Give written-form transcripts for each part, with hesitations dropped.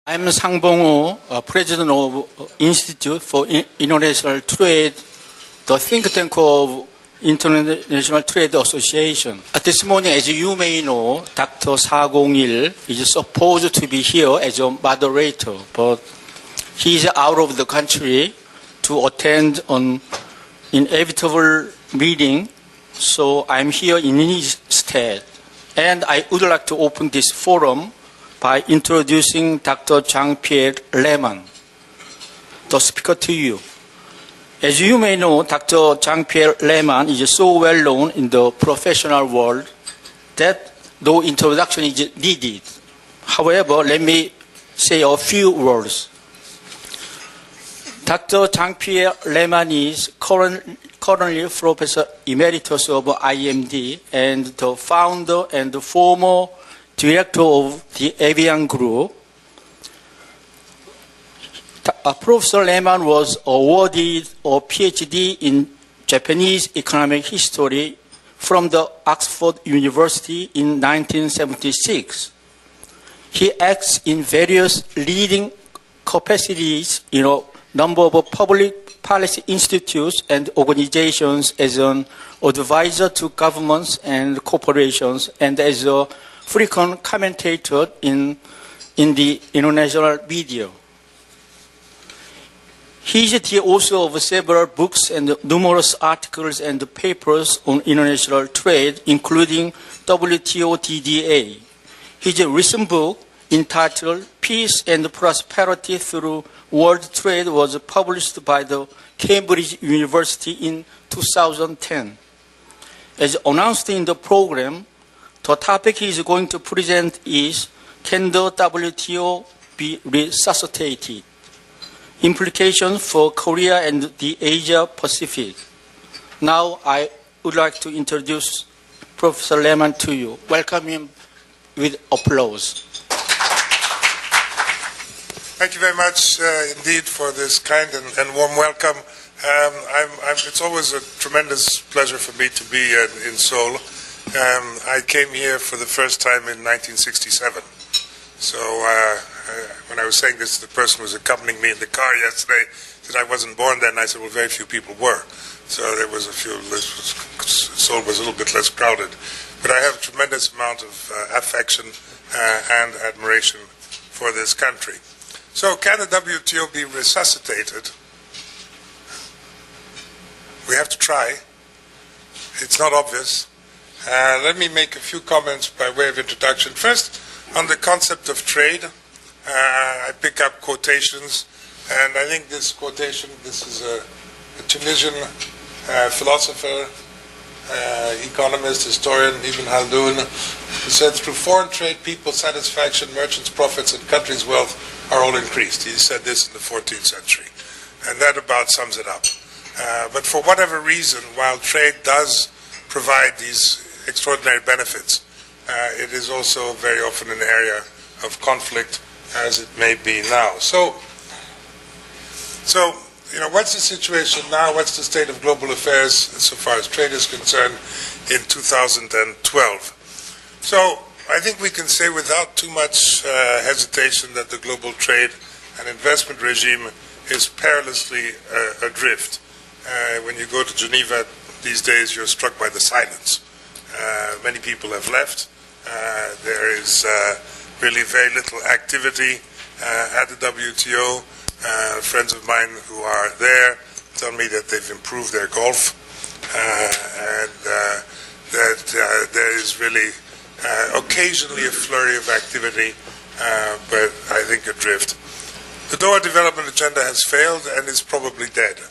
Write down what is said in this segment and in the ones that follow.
I'm Sang-Bong-woo, President of Institute for International Trade, the think tank of International Trade Association. This morning, as you may know, Dr. 401 is supposed to be here as a moderator, but he is out of the country to attend an inevitable meeting, so I'm here in his stead. And I would like to open this forum by introducing Dr. Jean-Pierre Lehmann, the speaker to you. As you may know, Dr. Jean-Pierre Lehmann is so well known in the professional world that no introduction is needed. However, let me say a few words. Dr. Jean-Pierre Lehmann is currently Professor Emeritus of IMD and the founder and the former Director of the Avian Group. Professor Lehmann was awarded a PhD in Japanese economic history from the Oxford University in 1976. He acts in various leading capacities in a number of public policy institutes and organizations as an advisor to governments and corporations and as a frequent commentator in the international media. He is the author of several books and numerous articles and papers on international trade, including WTO TDA. His recent book, entitled Peace and Prosperity Through World Trade, was published by the Cambridge University in 2010. As announced in the program, the topic he is going to present is, can the WTO be resuscitated? Implications for Korea and the Asia Pacific. Now I would like to introduce Professor Lehmann to you. Welcome him with applause. Thank you very much indeed for this kind and warm welcome. It's always a tremendous pleasure for me to be in Seoul. I came here for the first time in 1967. So when I was saying this to the person who was accompanying me in the car yesterday, said I wasn't born then. I said, well, very few people were. So there was Seoul was a little bit less crowded. But I have a tremendous amount of affection and admiration for this country. So can the WTO be resuscitated? We have to try. It's not obvious. Let me make a few comments by way of introduction. First, on the concept of trade, I pick up quotations, and I think this quotation, this is a Tunisian philosopher, economist, historian, Ibn Khaldun, who said, through foreign trade, people's satisfaction, merchants' profits, and countries' wealth are all increased. He said this in the 14th century, and that about sums it up. But for whatever reason, while trade does provide these extraordinary benefits, it is also very often an area of conflict, as it may be now. So what's the situation now? What's the state of global affairs so far as trade is concerned in 2012? So I think we can say without too much hesitation that the global trade and investment regime is perilously adrift. When you go to Geneva these days, you're struck by the silence. Many people have left. There is really very little activity at the WTO. Friends of mine who are there tell me that they've improved their golf and that there is really occasionally a flurry of activity, but I think adrift. The Doha Development Agenda has failed and is probably dead.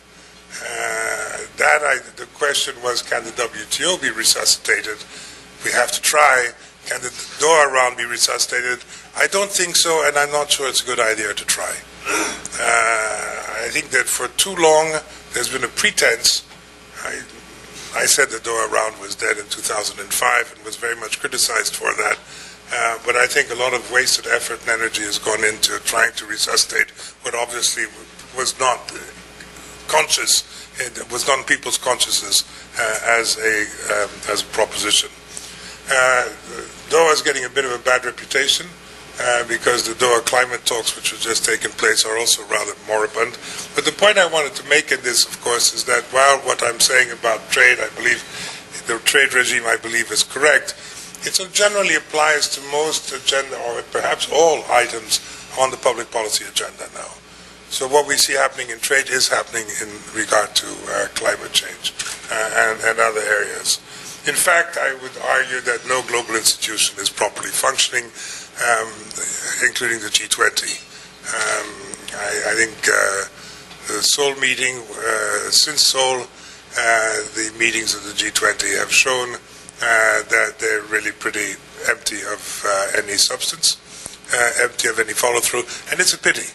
The question was, can the WTO be resuscitated? We have to try. Can the Doha round be resuscitated? I don't think so, and I'm not sure it's a good idea to try. I think that for too long there's been a pretense. I said the Doha round was dead in 2005 and was very much criticized for that. But I think a lot of wasted effort and energy has gone into trying to resuscitate what obviously was not conscious, it was not in people's consciousness as a proposition. Doha is getting a bit of a bad reputation. because the Doha climate talks, which have just taken place, are also rather moribund. But the point I wanted to make in this, of course, is that while what I'm saying about trade, I believe, the trade regime, I believe, is correct, it generally applies to most agenda, or perhaps all items on the public policy agenda now. So what we see happening in trade is happening in regard to climate change and other areas. In fact, I would argue that no global institution is properly functioning, including the G20. I think the Seoul meeting, since Seoul, the meetings of the G20 have shown that they're really pretty empty of any substance, empty of any follow-through, and it's a pity.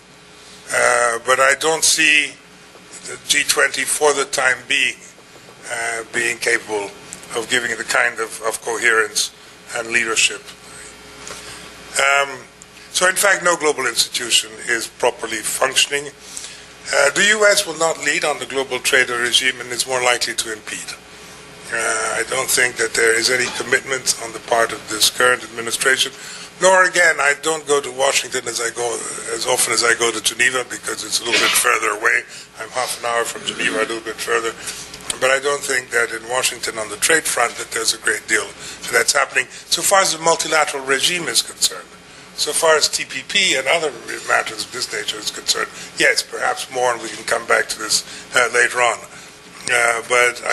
But I don't see the G20 for the time being capable of giving the kind of coherence and leadership. So in fact, no global institution is properly functioning. The U.S. will not lead on the global trade regime and is more likely to impede. I don't think that there is any commitment on the part of this current administration, nor again, I don't go to Washington as often as I go to Geneva, because it's a little bit further away. I'm half an hour from Geneva, a little bit further. But I don't think that in Washington on the trade front that there's a great deal that's happening so far as the multilateral regime is concerned. So far as TPP and other matters of this nature is concerned, yes, perhaps more, and we can come back to this later on. But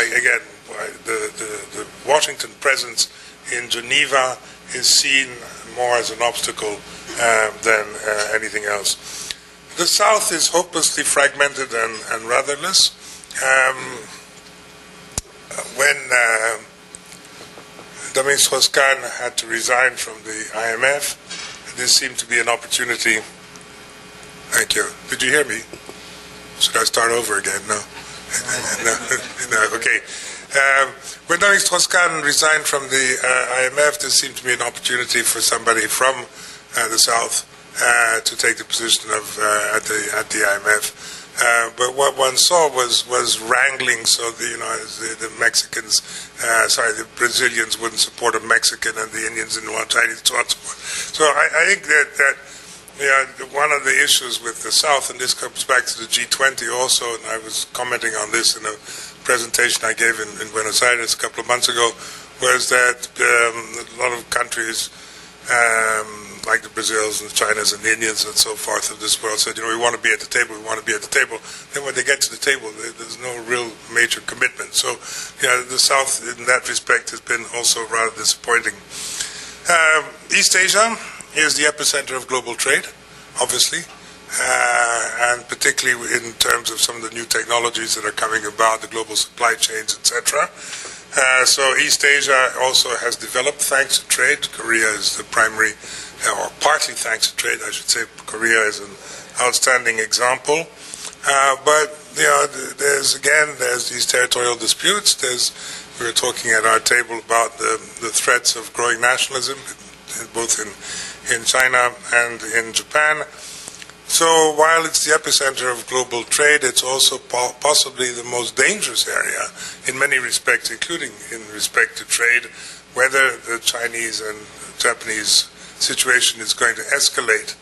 the Washington presence in Geneva is seen more as an obstacle than anything else. The South is hopelessly fragmented and rudderless. When Dominique Strauss-Kahn had to resign from the IMF, this seemed to be an opportunity. Thank you. Did you hear me? Should I start over again? No. No. Okay. When Dominique Strauss-Kahn resigned from the IMF, this seemed to be an opportunity for somebody from the South to take the position of at the IMF. But what one saw was wrangling, so the Mexicans, the Brazilians wouldn't support a Mexican, and the Indians didn't want Chinese to support. So I think that one of the issues with the South, and this comes back to the G20 also, and I was commenting on this in a presentation I gave in Buenos Aires a couple of months ago, was that a lot of countries, like the Brazils and the Chinas and the Indians and so forth of this world, said, we want to be at the table, we want to be at the table. Then when they get to the table, there's no real major commitment. So, the South, in that respect, has been also rather disappointing. East Asia is the epicenter of global trade, obviously, and particularly in terms of some of the new technologies that are coming about, the global supply chains, etc. So East Asia also has developed thanks to trade. Korea is the primary, or partly thanks to trade, I should say. Korea is an outstanding example. But there's these territorial disputes. We were talking at our table about the threats of growing nationalism, both in China and in Japan. So while it's the epicenter of global trade, it's also possibly the most dangerous area in many respects, including in respect to trade, whether the Chinese and Japanese situation is going to escalate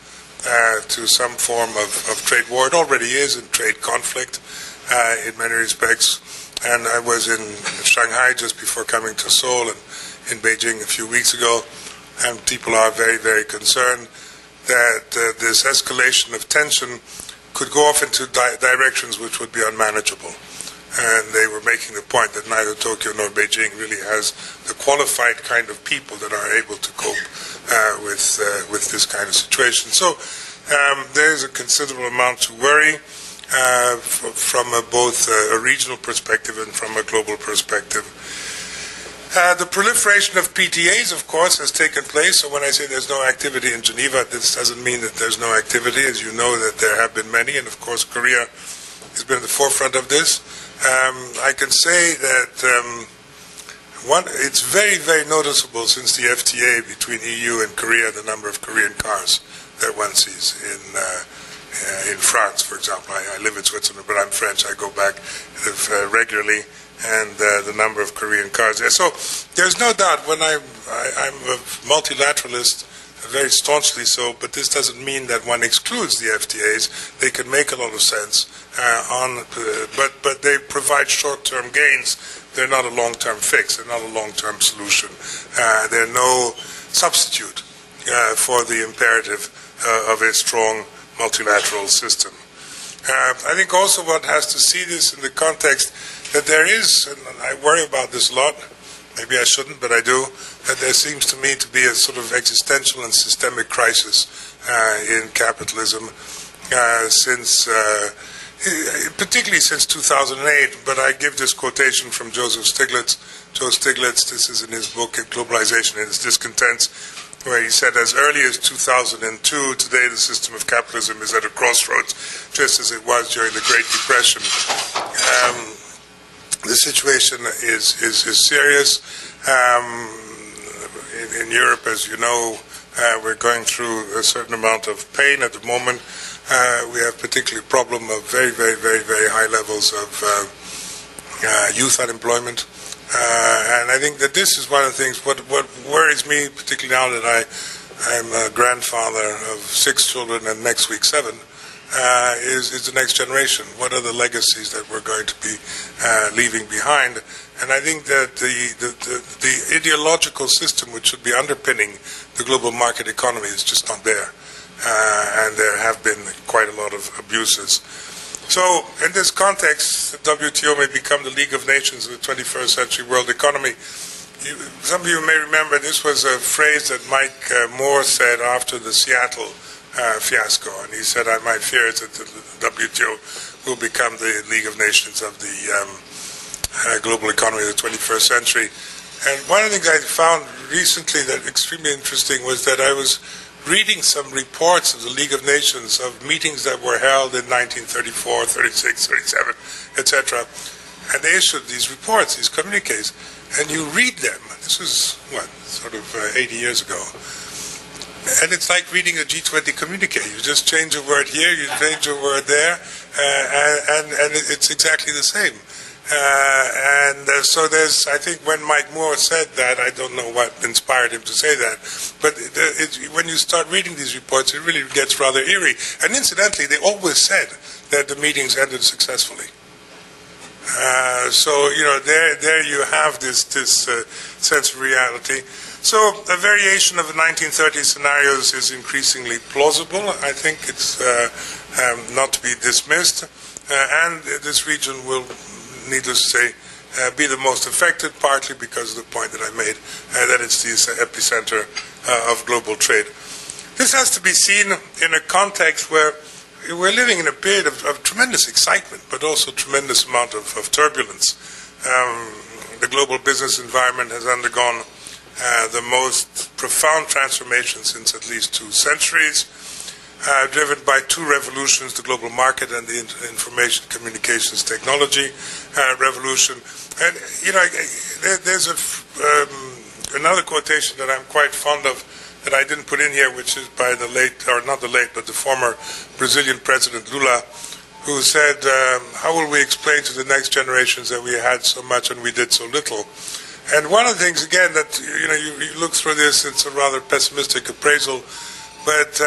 to some form of trade war. It already is in trade conflict in many respects. And I was in Shanghai just before coming to Seoul and in Beijing a few weeks ago, and people are very, very concerned that this escalation of tension could go off into directions which would be unmanageable. And they were making the point that neither Tokyo nor Beijing really has the qualified kind of people that are able to cope with this kind of situation. So there is a considerable amount to worry from both a regional perspective and from a global perspective. The proliferation of PTAs, of course, has taken place. So when I say there's no activity in Geneva, this doesn't mean that there's no activity. As you know, that there have been many, and of course Korea has been at the forefront of this. I can say that it's very, very noticeable since the FTA between EU and Korea, the number of Korean cars that one sees in France, for example. I live in Switzerland, but I'm French. I go back regularly. And the number of Korean cars there. So there's no doubt when I'm a multilateralist, very staunchly so, but this doesn't mean that one excludes the FTAs. They can make a lot of sense, but they provide short-term gains. They're not a long-term fix. They're not a long-term solution. They're no substitute for the imperative of a strong multilateral system. I think also one has to see this in the context that there is, and I worry about this a lot, maybe I shouldn't, but I do, that there seems to me to be a sort of existential and systemic crisis in capitalism particularly since 2008, but I give this quotation from Joseph Stiglitz. Joe Stiglitz, this is in his book, Globalization and Its Discontents, where he said, as early as 2002, today the system of capitalism is at a crossroads, just as it was during the Great Depression. The situation is serious. In Europe, as you know, we're going through a certain amount of pain at the moment. We have particularly a problem of very, very, very, very high levels of youth unemployment. And I think that this is one of the things, what worries me, particularly now that I'm a grandfather of 6 children and next week 7, is the next generation. What are the legacies that we're going to be leaving behind? And I think that the ideological system which should be underpinning the global market economy is just not there. And there have been quite a lot of abuses. So in this context, the WTO may become the League of Nations of the 21st century world economy. Some of you may remember this was a phrase that Mike Moore said after the Seattle fiasco. And he said, my fear is that the WTO will become the League of Nations of the global economy of the 21st century. And one of the things I found recently that extremely interesting was that I was reading some reports of the League of Nations of meetings that were held in 1934, 36, 37, etc. And they issued these reports, these communiques, and you read them. This was, sort of 80 years ago. And it's like reading a G20 communique. You just change a word here, you change a word there, and it's exactly the same. So there's, I think when Mike Moore said that, I don't know what inspired him to say that, but when you start reading these reports, it really gets rather eerie. And incidentally, they always said that the meetings ended successfully. So, there you have this sense of reality. So a variation of the 1930s scenarios is increasingly plausible. I think it's not to be dismissed. And this region will, needless to say, be the most affected, partly because of the point that I made, that it's the epicenter of global trade. This has to be seen in a context where we're living in a period of tremendous excitement, but also tremendous amount of turbulence. The global business environment has undergone the most profound transformation since at least 2 centuries, driven by 2 revolutions, the global market and the information communications technology revolution. And, there's another quotation that I'm quite fond of that I didn't put in here, which is by the former Brazilian President Lula, who said, how will we explain to the next generations that we had so much and we did so little? And one of the things, again, that, you look through this, it's a rather pessimistic appraisal, but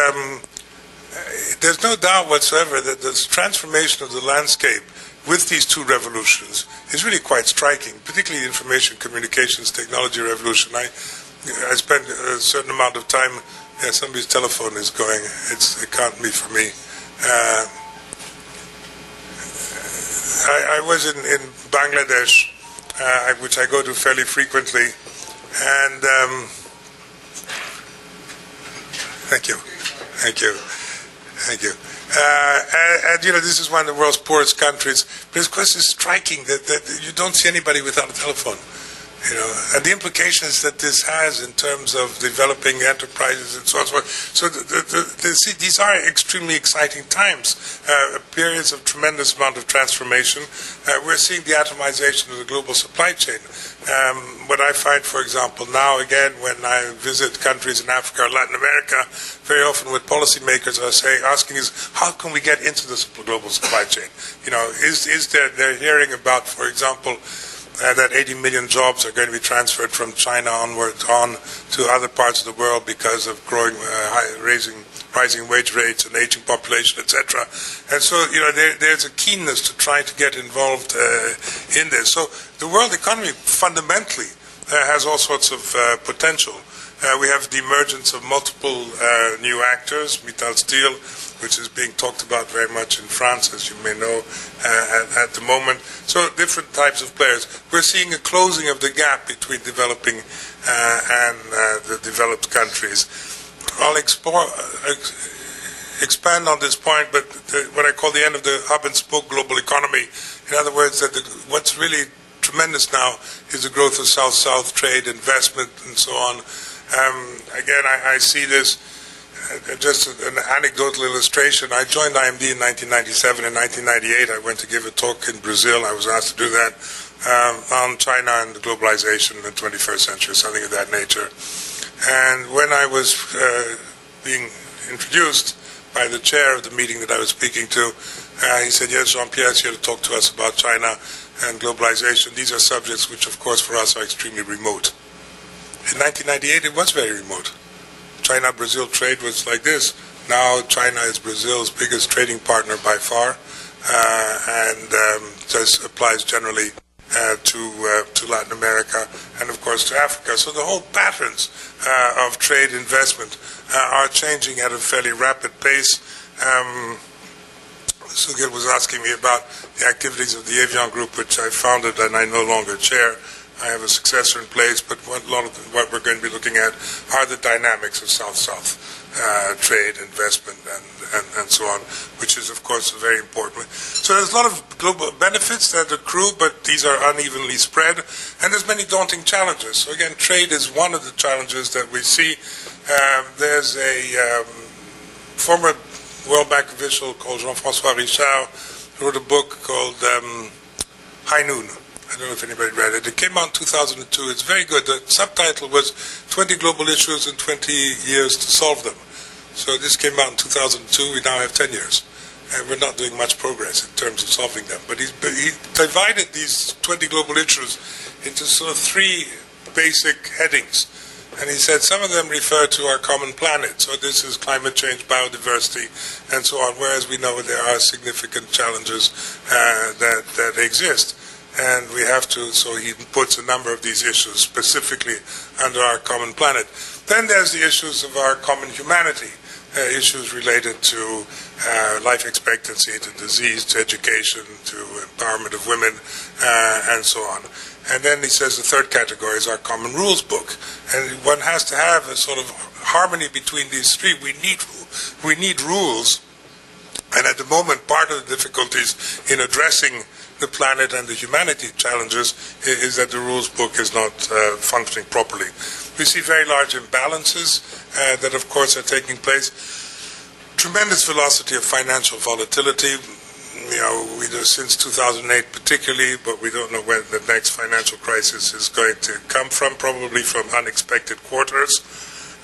there's no doubt whatsoever that this transformation of the landscape with these 2 revolutions is really quite striking, particularly the information communications technology revolution. I spent a certain amount of time, somebody's telephone is going, it can't be for me. I was in Bangladesh, which I go to fairly frequently, and thank you. And this is one of the world's poorest countries. But of course, it's striking that you don't see anybody without a telephone. And the implications that this has in terms of developing enterprises and so on and so forth. So these are extremely exciting times, periods of tremendous amount of transformation. We're seeing the atomization of the global supply chain. What I find, for example, now again when I visit countries in Africa or Latin America, very often what policymakers are asking is, how can we get into this global supply chain? They're hearing about, for example, that 80 million jobs are going to be transferred from China onward on to other parts of the world because of growing, rising wage rates and aging population, etc. And so, there's a keenness to try to get involved in this. So the world economy fundamentally has all sorts of potential. We have the emergence of multiple new actors, Mittal Steel, which is being talked about very much in France, as you may know, at the moment. So different types of players. We're seeing a closing of the gap between developing and the developed countries. I'll expand on this point, but what I call the end of the hub-and-spoke global economy. In other words, that what's really tremendous now is the growth of South-South trade, investment, and so on. Again, I see this, just an anecdotal illustration. I joined IMD in 1997. In 1998, I went to give a talk in Brazil. I was asked to do that on China and globalization in the 21st century, something of that nature. And when I was being introduced by the chair of the meeting that I was speaking to, he said, yes, Jean-Pierre is here to talk to us about China and globalization. These are subjects which, of course, for us are extremely remote. In 1998, it was very remote. China-Brazil trade was like this. Now China is Brazil's biggest trading partner by far, and this applies generally to Latin America and, of course, to Africa. So the whole patterns of trade investment are changing at a fairly rapid pace. Sugil was asking me about the activities of the Evian Group, which I founded and I no longer chair. I have a successor in place, but a lot of what we're going to be looking at are the dynamics of South-South trade, investment, and so on, which is, of course, very important. So there's a lot of global benefits that accrue, but these are unevenly spread, and there's many daunting challenges. So again, trade is one of the challenges that we see. There's a former World Bank official called Jean-François Richard who wrote a book called High Noon. I don't know if anybody read it. It came out in 2002. It's very good. The subtitle was 20 Global Issues in 20 Years to Solve Them. So this came out in 2002. We now have 10 years. And we're not doing much progress in terms of solving them. But he divided these 20 global issues into sort of three basic headings. And he said some of them refer to our common planet. So this is climate change, biodiversity, and so on, whereas we know there are significant challenges that exist. And we have to, so he puts a number of these issues specifically under our common planet. Then there's the issues of our common humanity, issues related to life expectancy, to disease, to education, to empowerment of women, and so on. And then he says the third category is our common rules book. And one has to have a sort of harmony between these three. We need rules. And at the moment, part of the difficulties in addressing the planet and the humanity challenges is that the rules book is not functioning properly. We see very large imbalances that, of course, are taking place. Tremendous velocity of financial volatility. Since 2008 particularly, but we don't know when the next financial crisis is going to come from, probably from unexpected quarters.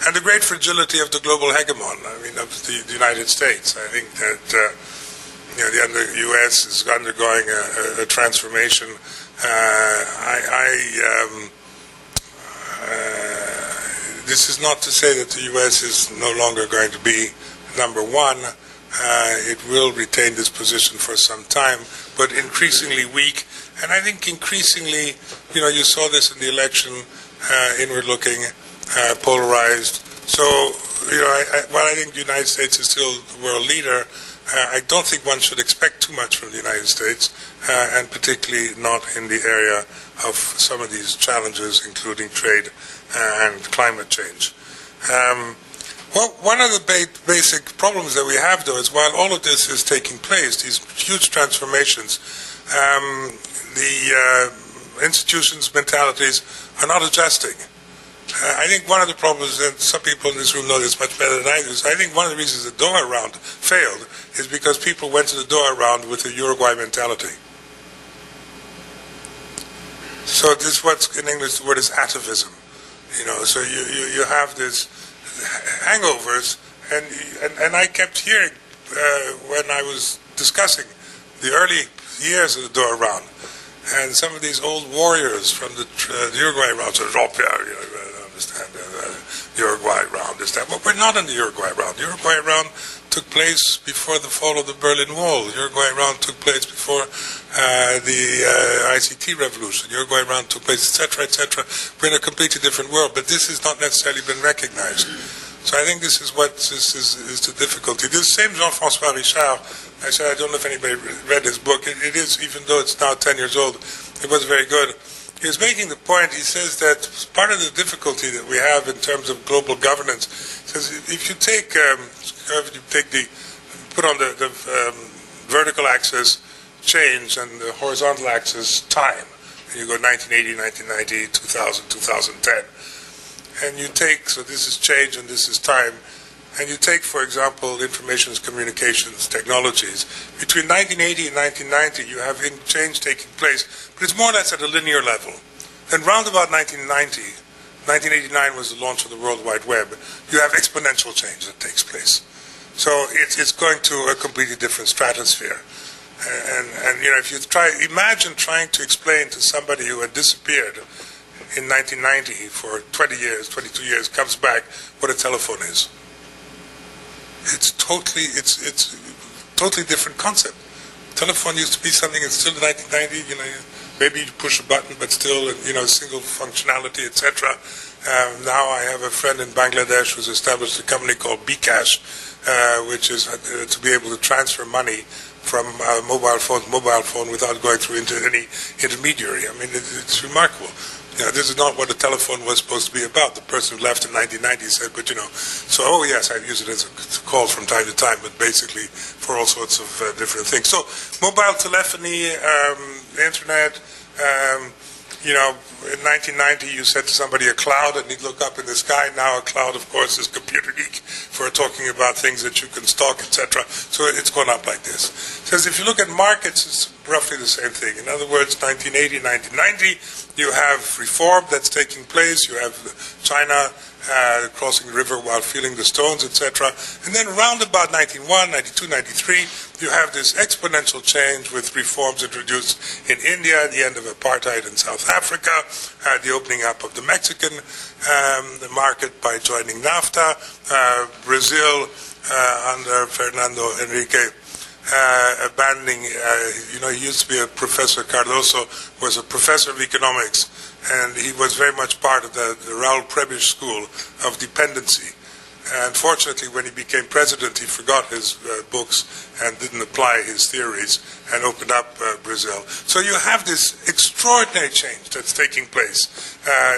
And the great fragility of the global hegemon, of the United States. I think that the U.S. is undergoing a transformation. This is not to say that the U.S. is no longer going to be number one. It will retain this position for some time, but increasingly weak. And I think increasingly, you saw this in the election, inward-looking, polarized. So, while I think the United States is still the world leader, I don't think one should expect too much from the United States, and particularly not in the area of some of these challenges, including trade and climate change. Well, one of the basic problems that we have, though, is while all of this is taking place, these huge transformations, the institutions' mentalities are not adjusting. I think one of the problems, and some people in this room know this much better than I do, is I think one of the reasons the Doha round failed is because people went to the Doha round with a Uruguay mentality. So this, what's in English the word is atavism. So you have this hangovers, and I kept hearing when I was discussing the early years of the Doha round, And some of these old warriors from the Uruguay round, so Jean-Pierre, understand, Uruguay round, but we're not in the Uruguay round. The Uruguay round took place before the fall of the Berlin Wall. The Uruguay round took place before the ICT revolution. The Uruguay round took place, etc., etc. We're in a completely different world, but this has not necessarily been recognized. So I think this is what is the difficulty. This same Jean-François Richard, I said, I don't know if anybody read his book. It is, even though it's now 10 years old, it was very good. He was making the point, he says that part of the difficulty that we have in terms of global governance, he says if you take put on the vertical axis change and the horizontal axis time, and you go 1980, 1990, 2000, 2010, and you take, so this is change and this is time, and you take, for example, information communications technologies. Between 1980 and 1990, you have change taking place, but it's more or less at a linear level. Then round about 1990, 1989 was the launch of the World Wide Web, you have exponential change that takes place. So it's going to a completely different stratosphere. And you know, if you imagine trying to explain to somebody who had disappeared in 1990 for 20 years, 22 years, comes back, what a telephone is. It's totally different concept. Telephone used to be something that's still in 1990, you know, maybe you push a button, but still, you know, single functionality, etc. Now I have a friend in Bangladesh who's established a company called bKash, which is to be able to transfer money from mobile phone without going through into any intermediary. I mean, it's remarkable. You know, this is not what a telephone was supposed to be about. The person who left in 1990 said, but you know, so, oh yes, I use it as a call from time to time, but basically for all sorts of different things. So mobile telephony, internet, you know, in 1990 you said to somebody a cloud and he'd look up in the sky. Now a cloud, of course, is computer geek for talking about things that you can stock, etc. So it's gone up like this. It says if you look at markets, it's roughly the same thing. In other words, 1980, 1990, you have reform that's taking place. You have China crossing the river while feeling the stones, etc. And then around about 91, 92, 93, you have this exponential change with reforms introduced in India, the end of apartheid in South Africa, the opening up of the Mexican the market by joining NAFTA, Brazil under Fernando Henrique abandoning, you know, he used to be a professor, Cardoso was a professor of economics, and he was very much part of the Raul Prebisch school of dependency. Unfortunately, when he became president, he forgot his books and didn't apply his theories and opened up Brazil. So you have this extraordinary change that's taking place.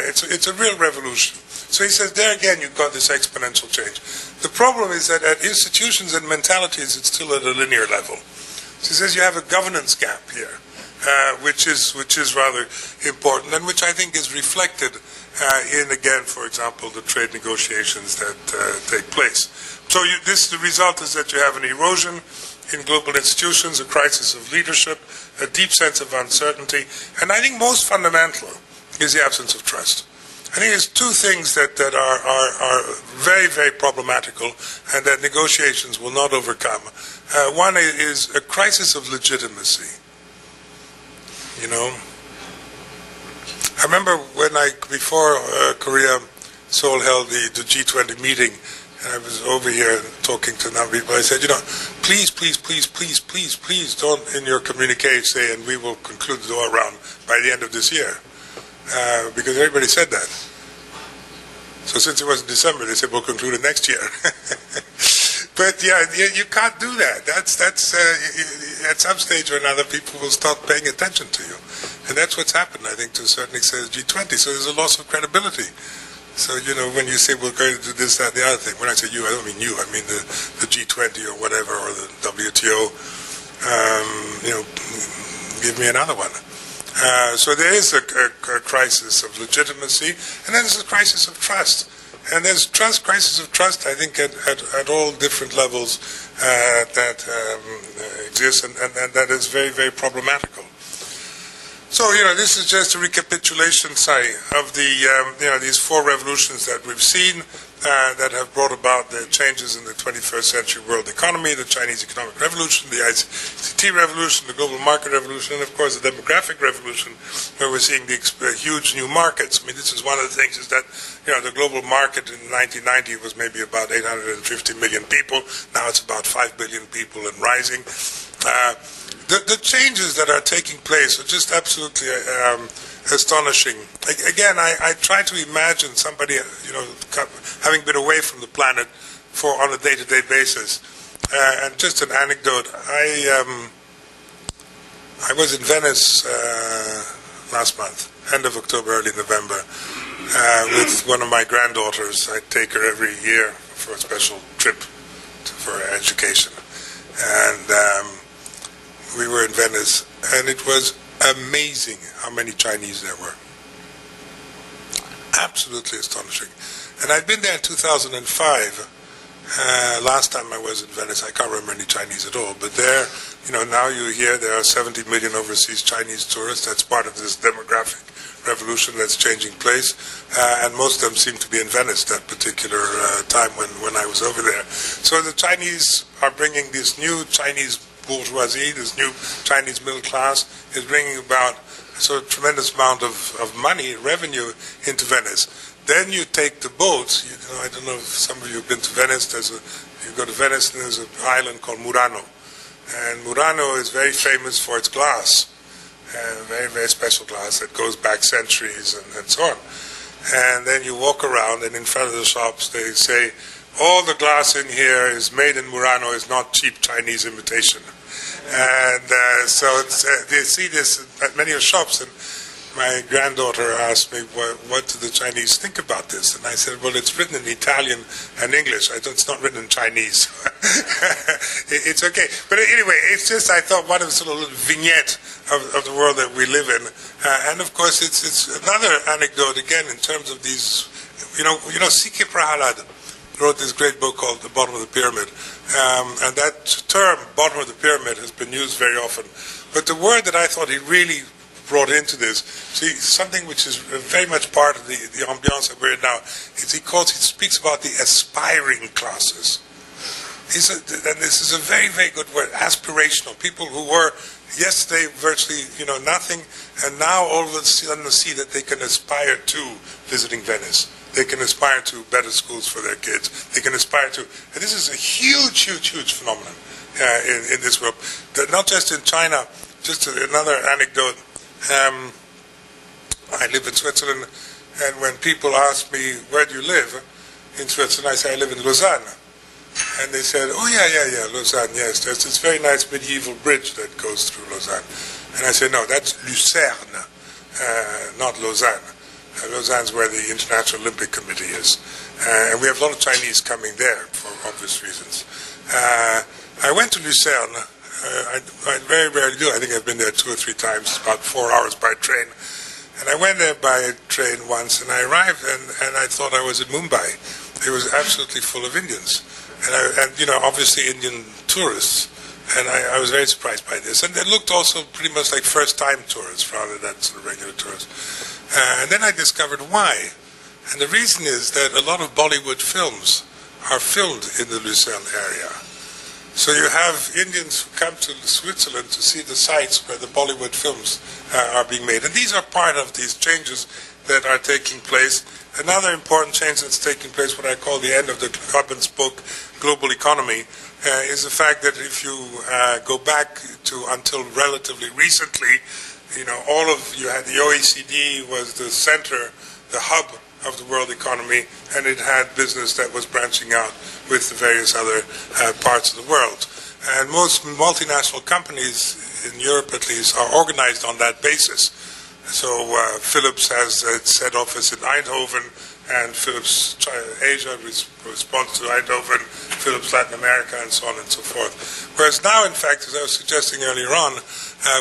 It's a real revolution. So he says, there again, you've got this exponential change. The problem is that at institutions and mentalities, it's still at a linear level. So he says you have a governance gap here, which is rather important, and which I think is reflected in, again, for example, the trade negotiations that take place. So the result is that you have an erosion in global institutions, a crisis of leadership, a deep sense of uncertainty, and I think most fundamental is the absence of trust. I think there's two things that are very, very problematical and that negotiations will not overcome. One is a crisis of legitimacy. You know, I remember when before Korea, Seoul held the G20 meeting, and I was over here talking to a number of people. I said, you know, please don't in your communique say, and we will conclude the Doha round by the end of this year. Because everybody said that. So since it was in December, they said we'll conclude it next year. But yeah, you can't do that. That's at some stage or another, people will start paying attention to you, and that's what's happened, I think, to a certain extent, G20. So there's a loss of credibility. So you know, when you say we're going to do this, that, the other thing. When I say you, I don't mean you. I mean the G20 or whatever, or the WTO. You know, give me another one. So there is a crisis of legitimacy, and then there's a crisis of trust. And there's crisis of trust, I think, at all different levels that exist, and that is very, very problematical. So, you know, this is just a recapitulation, of the, you know, these four revolutions that we've seen. that have brought about the changes in the 21st century world economy, the Chinese economic revolution, the ICT revolution, the global market revolution, and of course the demographic revolution, where we're seeing the huge new markets. I mean, this is one of the things is that, the global market in 1990 was maybe about 850 million people. Now it's about 5 billion people and rising. The changes that are taking place are just absolutely astonishing. Again, I try to imagine somebody, having been away from the planet on a day-to-day basis. And just an anecdote, I was in Venice last month, end of October, early November, with one of my granddaughters. I take her every year for a special trip for her education. And we were in Venice, and it was amazing how many Chinese there were. Absolutely astonishing. And I'd been there in 2005. Last time I was in Venice, I can't remember any Chinese at all. But there, now you hear there are 70 million overseas Chinese tourists. That's part of this demographic revolution that's changing place. And most of them seem to be in Venice that particular time when I was over there. So the Chinese are bringing this new Chinese bourgeoisie, this new Chinese middle class, is bringing about a tremendous amount of money, revenue into Venice. Then you take the boats. I don't know if some of you have been to Venice. You go to Venice and there's an island called Murano. And Murano is very famous for its glass. Very, very special glass that goes back centuries and so on. And then you walk around and in front of the shops they say, all the glass in here is made in Murano, is not cheap Chinese imitation. And so they see this at many shops. And my granddaughter asked me, what do the Chinese think about this? And I said, well, it's written in Italian and English. It's not written in Chinese. It's okay. But anyway, it's just, I thought, what a sort of little vignette of the world that we live in. And of course, it's another anecdote, again, in terms of these, C.K. Prahalad wrote this great book called The Bottom of the Pyramid. And that term, bottom of the pyramid, has been used very often. But the word that I thought he really brought into this, something which is very much part of the ambiance that we're in now, is he speaks about the aspiring classes. And this is a very, very good word, aspirational. People who were yesterday virtually, nothing, and now all of a sudden see that they can aspire to visiting Venice. They can aspire to better schools for their kids. They can aspire to, and this is a huge, huge, huge phenomenon in this world. Not just in China. Just another anecdote. I live in Switzerland, and when people ask me, where do you live in Switzerland, I say I live in Lausanne. And they said, oh yeah, Lausanne, yes. There's this very nice medieval bridge that goes through Lausanne. And I say, no, that's Lucerne, not Lausanne. Lausanne's where the International Olympic Committee is. And we have a lot of Chinese coming there for obvious reasons. I went to Lucerne. I very rarely do. I think I've been there 2 or 3 times, about 4 hours by train. And I went there by train once, and I arrived, and I thought I was in Mumbai. It was absolutely full of Indians. And obviously Indian tourists. And I was very surprised by this. And they looked also pretty much like first-time tourists rather than sort of regular tourists. And then I discovered why. And the reason is that a lot of Bollywood films are filmed in the Lucerne area. So you have Indians who come to Switzerland to see the sites where the Bollywood films are being made. And these are part of these changes that are taking place. Another important change that's taking place, what I call the end of the Robbins book, Global Economy, is the fact that if you go back to until relatively recently, you had the OECD was the center, the hub of the world economy, and it had business that was branching out with the various other parts of the world. And most multinational companies, in Europe at least, are organized on that basis. So Philips has its head office in Eindhoven, and Philips Asia responds to Eindhoven, Philips Latin America, and so on and so forth. Whereas now, in fact, as I was suggesting earlier on,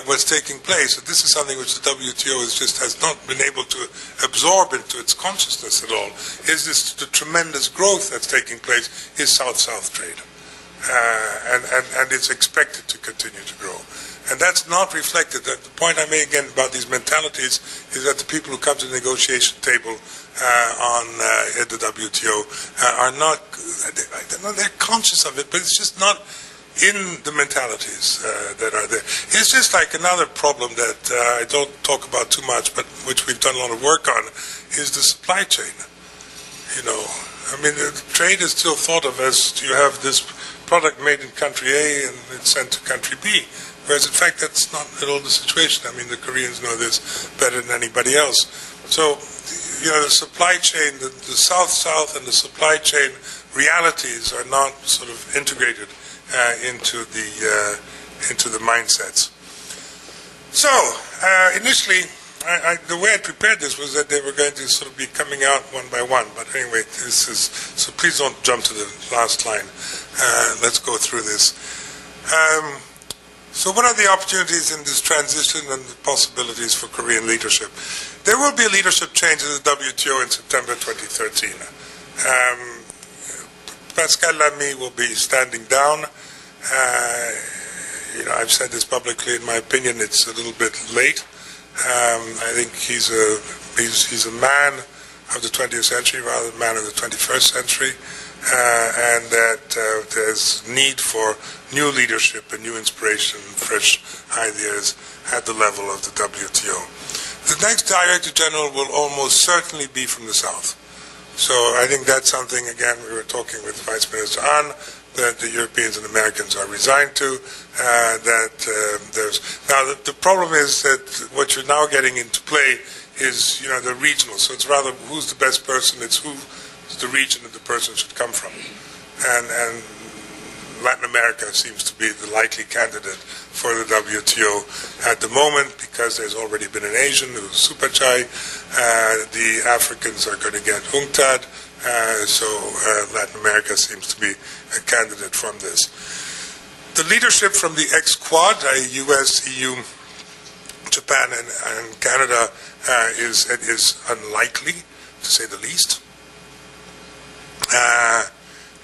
what's taking place, and this is something which the WTO has not been able to absorb into its consciousness at all, is the tremendous growth that's taking place is South-South trade. And it's expected to continue to grow. And that's not reflected. The point I make again about these mentalities is that the people who come to the negotiation table at the WTO are not, they're conscious of it, but it's just not in the mentalities that are there. It's just like another problem that I don't talk about too much, but which we've done a lot of work on, is the supply chain. You know, I mean, the trade is still thought of as you have this product made in country A and it's sent to country B, whereas in fact that's not at all the situation. I mean, the Koreans know this better than anybody else. So, you know, the supply chain, the South-South and the supply chain realities are not sort of integrated into the mindsets. So initially, the way I prepared this was that they were going to sort of be coming out one by one. But anyway, so please don't jump to the last line. Let's go through this. So what are the opportunities in this transition and the possibilities for Korean leadership? There will be a leadership change in the WTO in September 2013. Pascal Lamy will be standing down. You know, I've said this publicly. In my opinion, it's a little bit late. I think he's a man of the 20th century rather than a man of the 21st century, and that there's need for new leadership and new inspiration and fresh ideas at the level of the WTO. The next Director General will almost certainly be from the South. So I think that's something, again, we were talking with Vice Minister Ahn, that the Europeans and Americans are resigned to. Now the problem is that what you're now getting into play is, you know, the regional. So it's rather who's the best person. It's who's the region that the person should come from, and Latin America seems to be the likely candidate for the WTO at the moment, because there's already been an Asian who's Supachai. The Africans are going to get UNCTAD. So Latin America seems to be a candidate from this. The leadership from the ex-Quad, US, EU, Japan, and Canada, is unlikely, to say the least.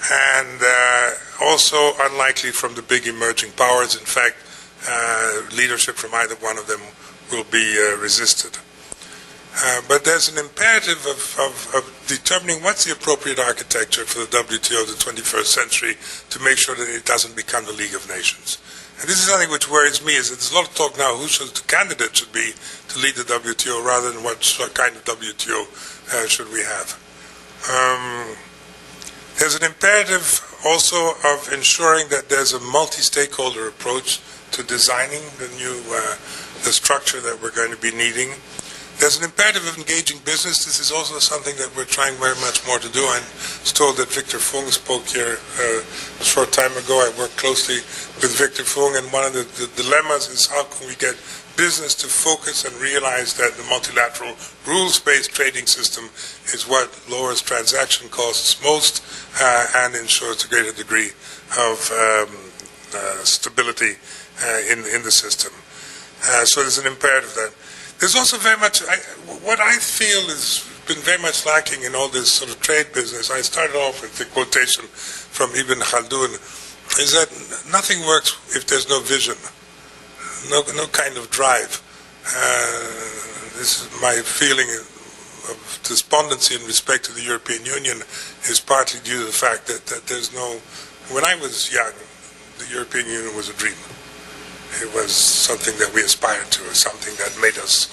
And also unlikely from the big emerging powers. In fact, leadership from either one of them will be resisted. But there's an imperative of determining what's the appropriate architecture for the WTO of the 21st century to make sure that it doesn't become the League of Nations. And this is something which worries me, is that there's a lot of talk now who the candidate should be to lead the WTO rather than what kind of WTO should we have. There's an imperative also of ensuring that there's a multi-stakeholder approach to designing the structure that we're going to be needing. There's an imperative of engaging business. This is also something that we're trying very much more to do. I was told that Victor Fung spoke here a short time ago. I worked closely with Victor Fung, and one of the dilemmas is how can we get business to focus and realize that the multilateral rules-based trading system is what lowers transaction costs most and ensures a greater degree of stability in the system. So there's an imperative that. There's also very much, what I feel has been very much lacking in all this sort of trade business. I started off with the quotation from Ibn Khaldun, is that nothing works if there's no vision, no kind of drive. This is my feeling of despondency in respect to the European Union is partly due to the fact that there's no, when I was young, the European Union was a dream. It was something that we aspired to, or something that made us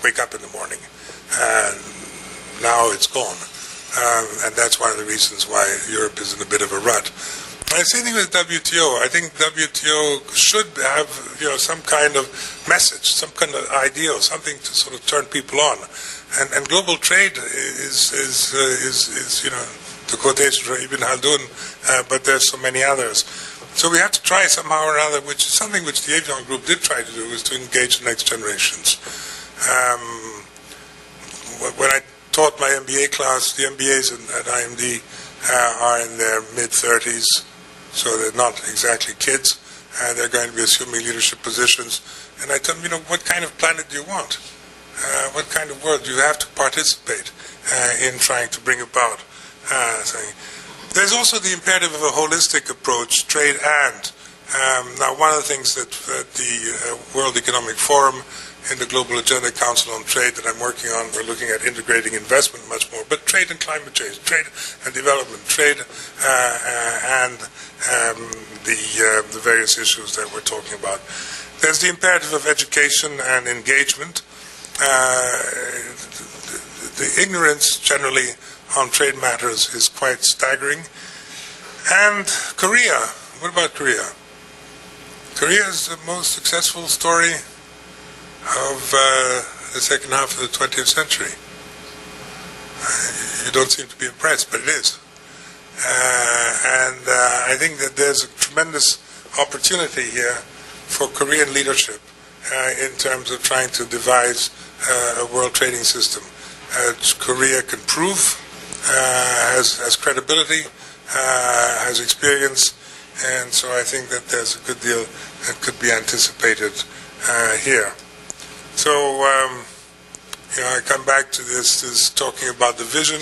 wake up in the morning. And now it's gone. And that's one of the reasons why Europe is in a bit of a rut. And the same thing with WTO. I think WTO should have, you know, some kind of message, some kind of ideal, something to sort of turn people on. And global trade is you know, the quotation from Ibn Khaldun, but there's so many others. So we have to try somehow or other, which is something which the Avion Group did try to do, is to engage the next generations. When I taught my MBA class, the MBAs at IMD are in their mid-30s, so they're not exactly kids. They're going to be assuming leadership positions. And I tell them, you know, what kind of planet do you want? What kind of world do you have to participate in trying to bring about? There's also the imperative of a holistic approach, trade and Now, one of the things that the World Economic Forum in the Global Agenda Council on Trade that I'm working on, we're looking at integrating investment much more, but trade and climate change, trade and development, trade and the various issues that we're talking about. There's the imperative of education and engagement. The ignorance generally on trade matters is quite staggering. And Korea, what about Korea? Korea is the most successful story of the second half of the 20th century. You don't seem to be impressed, but it is. And I think that there's a tremendous opportunity here for Korean leadership in terms of trying to devise a world trading system. Korea can prove, has credibility, has experience, and so I think that there's a good deal that could be anticipated here. So, I come back to this talking about the vision,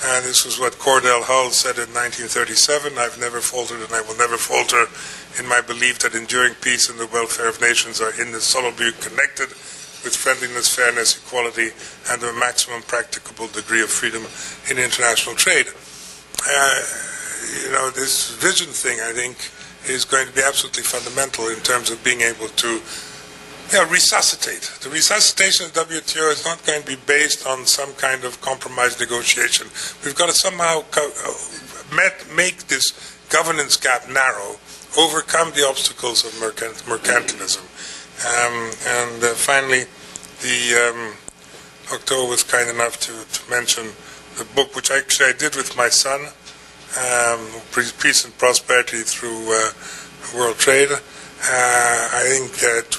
and this was what Cordell Hull said in 1937. I've never faltered and I will never falter in my belief that enduring peace and the welfare of nations are indissolubly connected with friendliness, fairness, equality, and the maximum practicable degree of freedom in international trade. This vision thing, I think, is going to be absolutely fundamental in terms of being able to resuscitate. The resuscitation of WTO is not going to be based on some kind of compromise negotiation. We've got to somehow make this governance gap narrow, overcome the obstacles of mercantilism. And finally, Octo was kind enough to mention the book, which actually I did with my son, Peace and Prosperity Through World Trade. I think that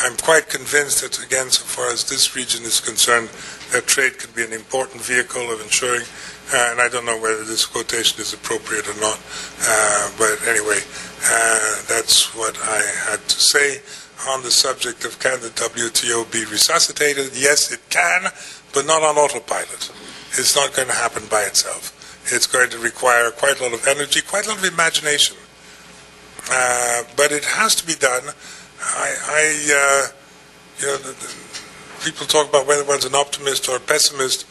I'm quite convinced that, again, so far as this region is concerned, that trade can be an important vehicle of ensuring, and I don't know whether this quotation is appropriate or not, but anyway, that's what I had to say on the subject of can the WTO be resuscitated. Yes, it can, but not on autopilot. It's not going to happen by itself. It's going to require quite a lot of energy, quite a lot of imagination. But it has to be done. People talk about whether one's an optimist or a pessimist.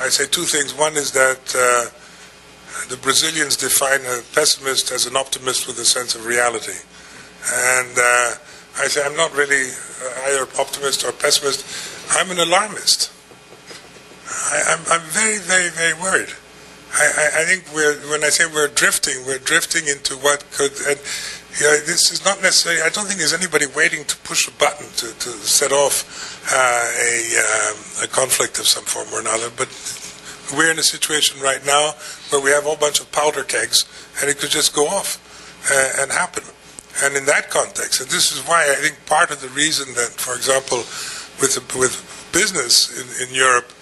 I say two things. One is that the Brazilians define a pessimist as an optimist with a sense of reality. And I say I'm not really either optimist or pessimist. I'm an alarmist. I'm very, very, very worried. I think when I say we're drifting into what could, and this is not necessarily, I don't think there's anybody waiting to push a button to set off a conflict of some form or another, but we're in a situation right now where we have a whole bunch of powder kegs, and it could just go off and happen. And in that context, and this is why I think part of the reason that, for example, with business in Europe,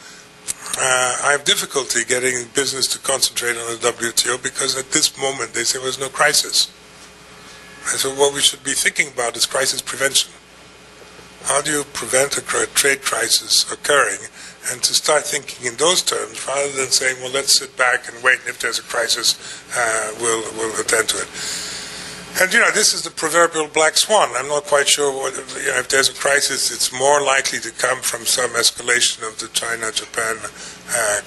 I have difficulty getting business to concentrate on the WTO because at this moment they say there's no crisis. And so what we should be thinking about is crisis prevention. How do you prevent a trade crisis occurring? And to start thinking in those terms rather than saying, well, let's sit back and wait, and if there's a crisis, we'll attend to it. And, this is the proverbial black swan. I'm not quite sure if there's a crisis, it's more likely to come from some escalation of the China-Japan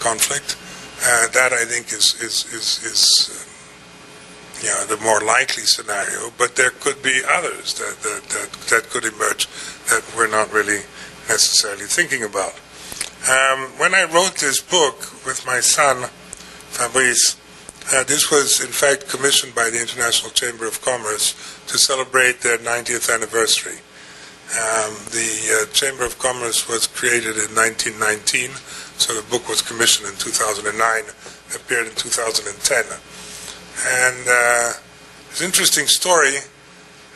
conflict. That, I think, is the more likely scenario. But there could be others that could emerge that we're not really necessarily thinking about. When I wrote this book with my son, Fabrice, this was, in fact, commissioned by the International Chamber of Commerce to celebrate their 90th anniversary. The Chamber of Commerce was created in 1919, so the book was commissioned in 2009, appeared in 2010. And it's an interesting story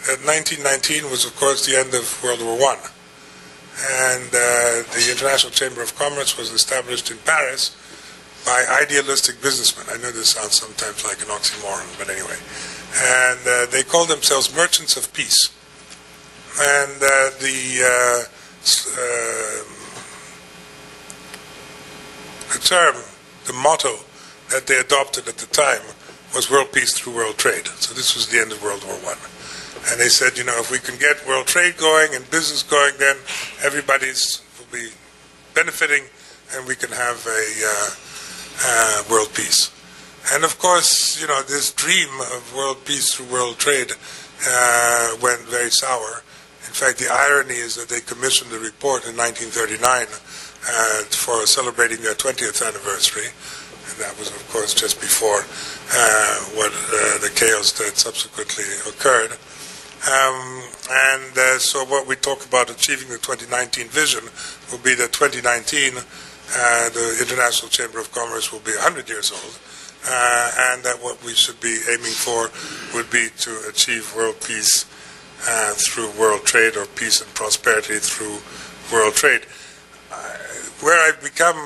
that 1919 was, of course, the end of World War I. And the International Chamber of Commerce was established in Paris by idealistic businessmen. I know this sounds sometimes like an oxymoron, but anyway. And they called themselves Merchants of Peace. And the term, the motto that they adopted at the time was world peace through world trade. So this was the end of World War I. And they said, if we can get world trade going and business going, then everybody's will be benefiting and we can have a world peace. And of course, this dream of world peace through world trade went very sour. In fact, the irony is that they commissioned a report in 1939 for celebrating their 20th anniversary. And that was, of course, just before the chaos that subsequently occurred. So what we talk about achieving the 2019 vision will be that 2019, the International Chamber of Commerce will be 100 years old. And that what we should be aiming for would be to achieve world peace through world trade, or peace and prosperity through world trade. Where I've become,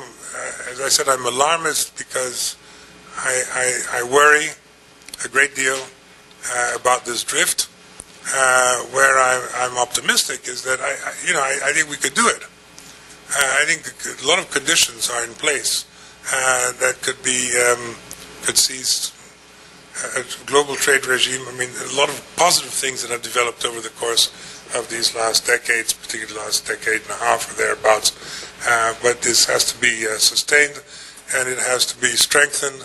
as I said, I'm alarmist because I worry a great deal about this drift. Where I'm optimistic is that I think we could do it. I think a lot of conditions are in place that could seize a global trade regime. I mean, a lot of positive things that have developed over the course of these last decades, particularly the last decade and a half or thereabouts. But this has to be sustained, and it has to be strengthened.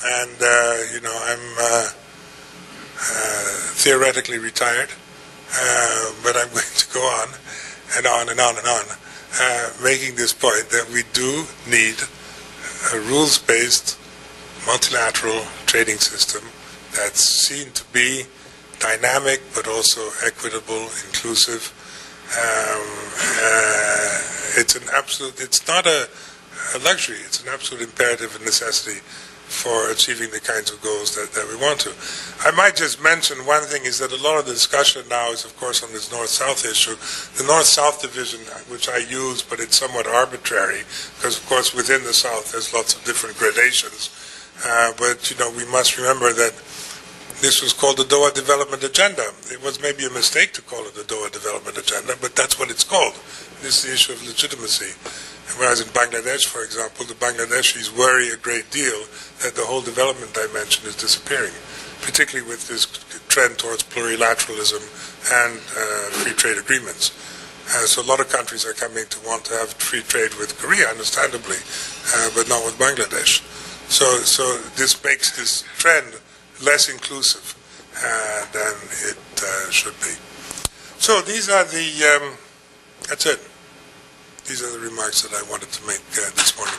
And I'm theoretically retired, but I'm going to go on and on and on and on, making this point that we do need a rules-based multilateral trading system that's seen to be dynamic but also equitable, inclusive. It's not a luxury, it's an absolute imperative and necessity for achieving the kinds of goals that we want to. I might just mention one thing is that a lot of the discussion now is, of course, on this North-South issue. The North-South division, which I use, but it's somewhat arbitrary, because, of course, within the South there's lots of different gradations. But we must remember that this was called the Doha Development Agenda. It was maybe a mistake to call it the Doha Development Agenda, but that's what it's called. This is the issue of legitimacy. Whereas in Bangladesh, for example, the Bangladeshis worry a great deal that the whole development dimension is disappearing, particularly with this trend towards plurilateralism and free trade agreements. So a lot of countries are coming to want to have free trade with Korea, understandably, but not with Bangladesh. So this makes this trend less inclusive than it should be. So these are that's it. These are the remarks that I wanted to make this morning.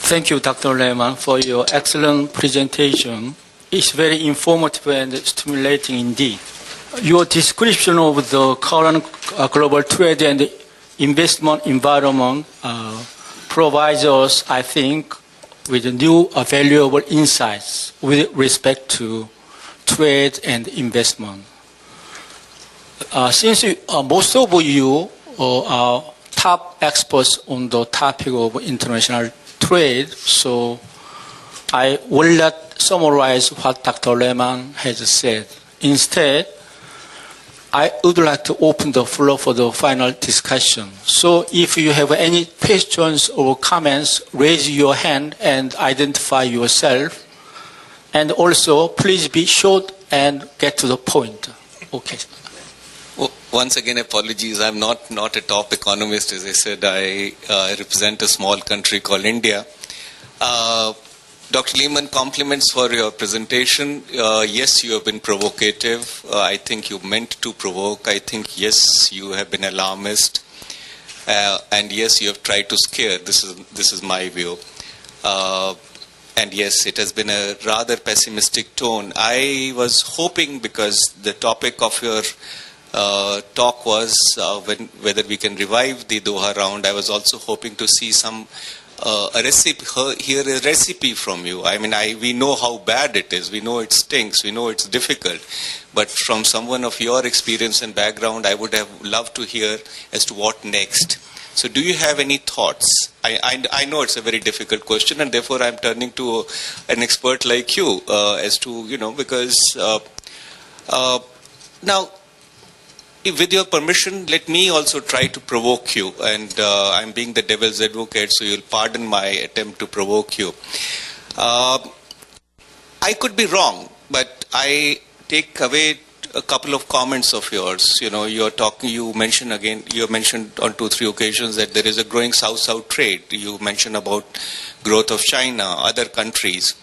Thank you, Dr. Lehmann, for your excellent presentation. It's very informative and stimulating indeed. Your description of the current global trade and investment environment provides us, I think, with new valuable insights with respect to trade and investment. Since most of you are top experts on the topic of international trade, so I will not summarize what Dr. Lehmann has said. Instead, I would like to open the floor for the final discussion. So if you have any questions or comments, raise your hand and identify yourself. And also, please be short and get to the point. Okay. Well, once again, apologies. I'm not a top economist. As I said, I represent a small country called India. Dr. Lehmann, compliments for your presentation. Yes, you have been provocative. I think you meant to provoke. I think, yes, you have been alarmist. And yes, you have tried to scare. This is my view. And yes, it has been a rather pessimistic tone. I was hoping, because the topic of your talk was whether we can revive the Doha round, I was also hoping to see a recipe from you. I mean, we know how bad it is. We know it stinks. We know it's difficult. But from someone of your experience and background, I would have loved to hear as to what next. So do you have any thoughts? I know it's a very difficult question, and therefore I'm turning to an expert like you as to, because now with your permission, let me also try to provoke you. And I'm being the devil's advocate, so you'll pardon my attempt to provoke you. I could be wrong, but I take away a couple of comments of yours. You know, you mentioned on 2-3 occasions that there is a growing South-South trade. You mentioned about growth of China, other countries.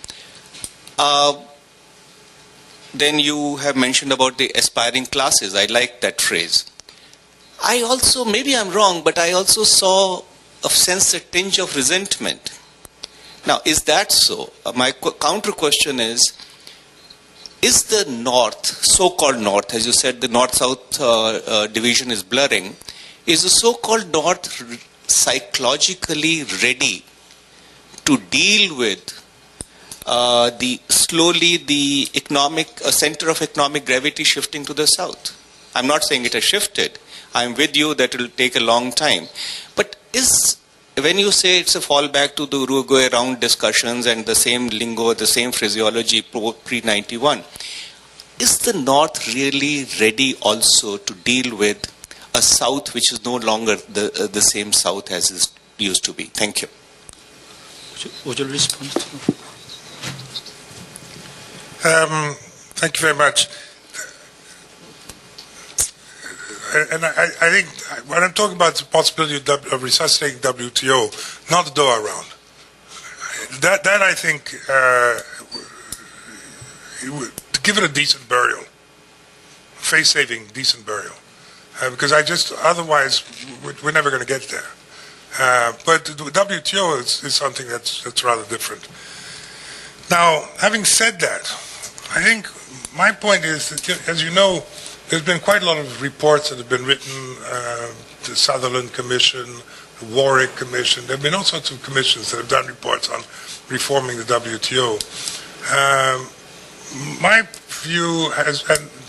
Then you have mentioned about the aspiring classes. I like that phrase. I also, maybe I'm wrong, but I also saw a sense, a tinge of resentment. Now, is that so? My counter question is the North, so-called North, as you said, the North-South division is blurring, is the so-called North psychologically ready to deal with the economic center of economic gravity shifting to the South? I'm not saying it has shifted. I'm with you that it will take a long time. But when you say it's a fallback to the Uruguay round discussions and the same lingo, the same phraseology pre-91, is the North really ready also to deal with a South which is no longer the same South as it used to be? Thank you. Would you respond to? Thank you very much. And I think when I'm talking about the possibility of resuscitating WTO, not the Doha round, that I think to give it a decent burial, face-saving decent burial, because otherwise we're never going to get there. But the WTO is something that's rather different. Now, having said that, I think my point is that, as you know, there's been quite a lot of reports that have been written, the Sutherland Commission, the Warwick Commission. There have been all sorts of commissions that have done reports on reforming the WTO. My view has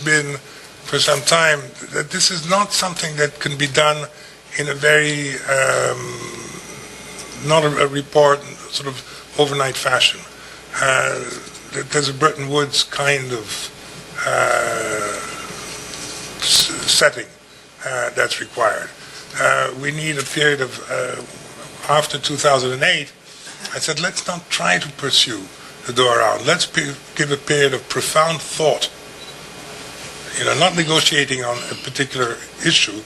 been for some time that this is not something that can be done in a very, not a report sort of overnight fashion. There's a Bretton Woods kind of setting that's required. We need a period of, after 2008, I said, let's not try to pursue the Doha round. Let's give a period of profound thought, not negotiating on a particular issue,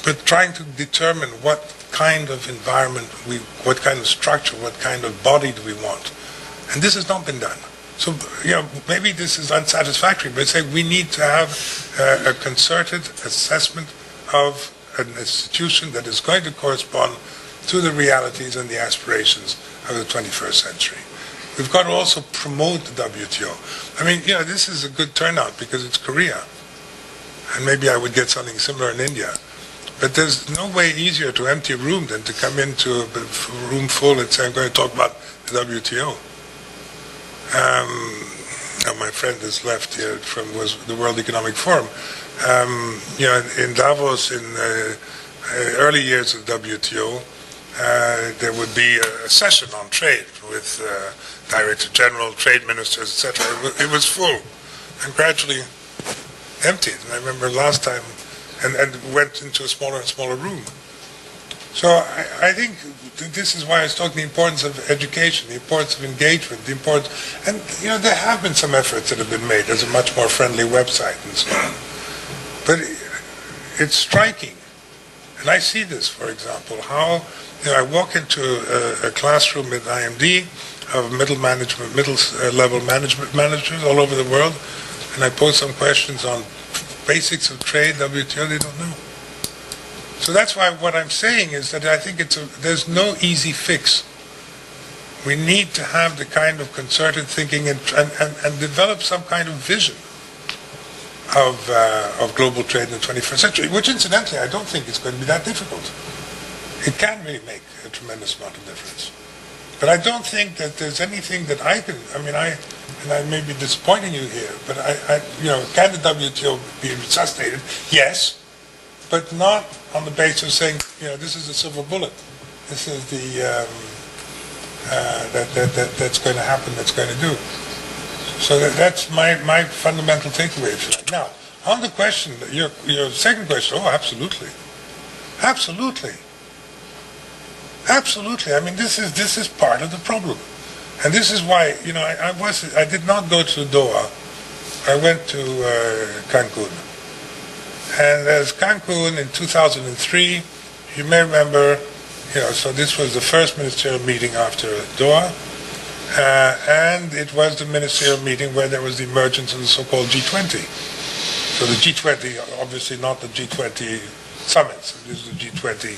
but trying to determine what kind of environment, what kind of structure, what kind of body do we want. And this has not been done. So, maybe this is unsatisfactory, but say we need to have a concerted assessment of an institution that is going to correspond to the realities and the aspirations of the 21st century. We've got to also promote the WTO. I mean, this is a good turnout because it's Korea. And maybe I would get something similar in India. But there's no way easier to empty a room than to come into a room full and say, I'm going to talk about the WTO. Now my friend has left here was the World Economic Forum. In Davos, in early years of WTO, there would be a session on trade with Director General, trade ministers, etc. It was full and gradually emptied. And I remember last time, and went into a smaller and smaller room. So I think this is why I was talking the importance of education, the importance of engagement, the importance, and there have been some efforts that have been made. There's a much more friendly website and so on. But it's striking, and I see this, for example, how I walk into a classroom at IMD of middle-level management managers all over the world, and I pose some questions on basics of trade, WTO, they don't know. So that's why what I'm saying is that I think there's no easy fix. We need to have the kind of concerted thinking and develop some kind of vision of global trade in the 21st century, which incidentally I don't think it's going to be that difficult. It can really make a tremendous amount of difference. But I don't think that there's anything that I may be disappointing you here, but can the WTO be resuscitated? Yes. But not on the basis of saying, this is a silver bullet. This is the that's going to happen. That's going to do. So that's my fundamental takeaway, if you like. Now, On the question, your second question, oh, absolutely. Absolutely. Absolutely. I mean, this is part of the problem. And this is why, I did not go to Doha. I went to Cancun. And as Cancun in 2003, you may remember, so this was the first ministerial meeting after Doha. And it was the ministerial meeting where there was the emergence of the so-called G20. So the G20, obviously not the G20 summits. This is the G20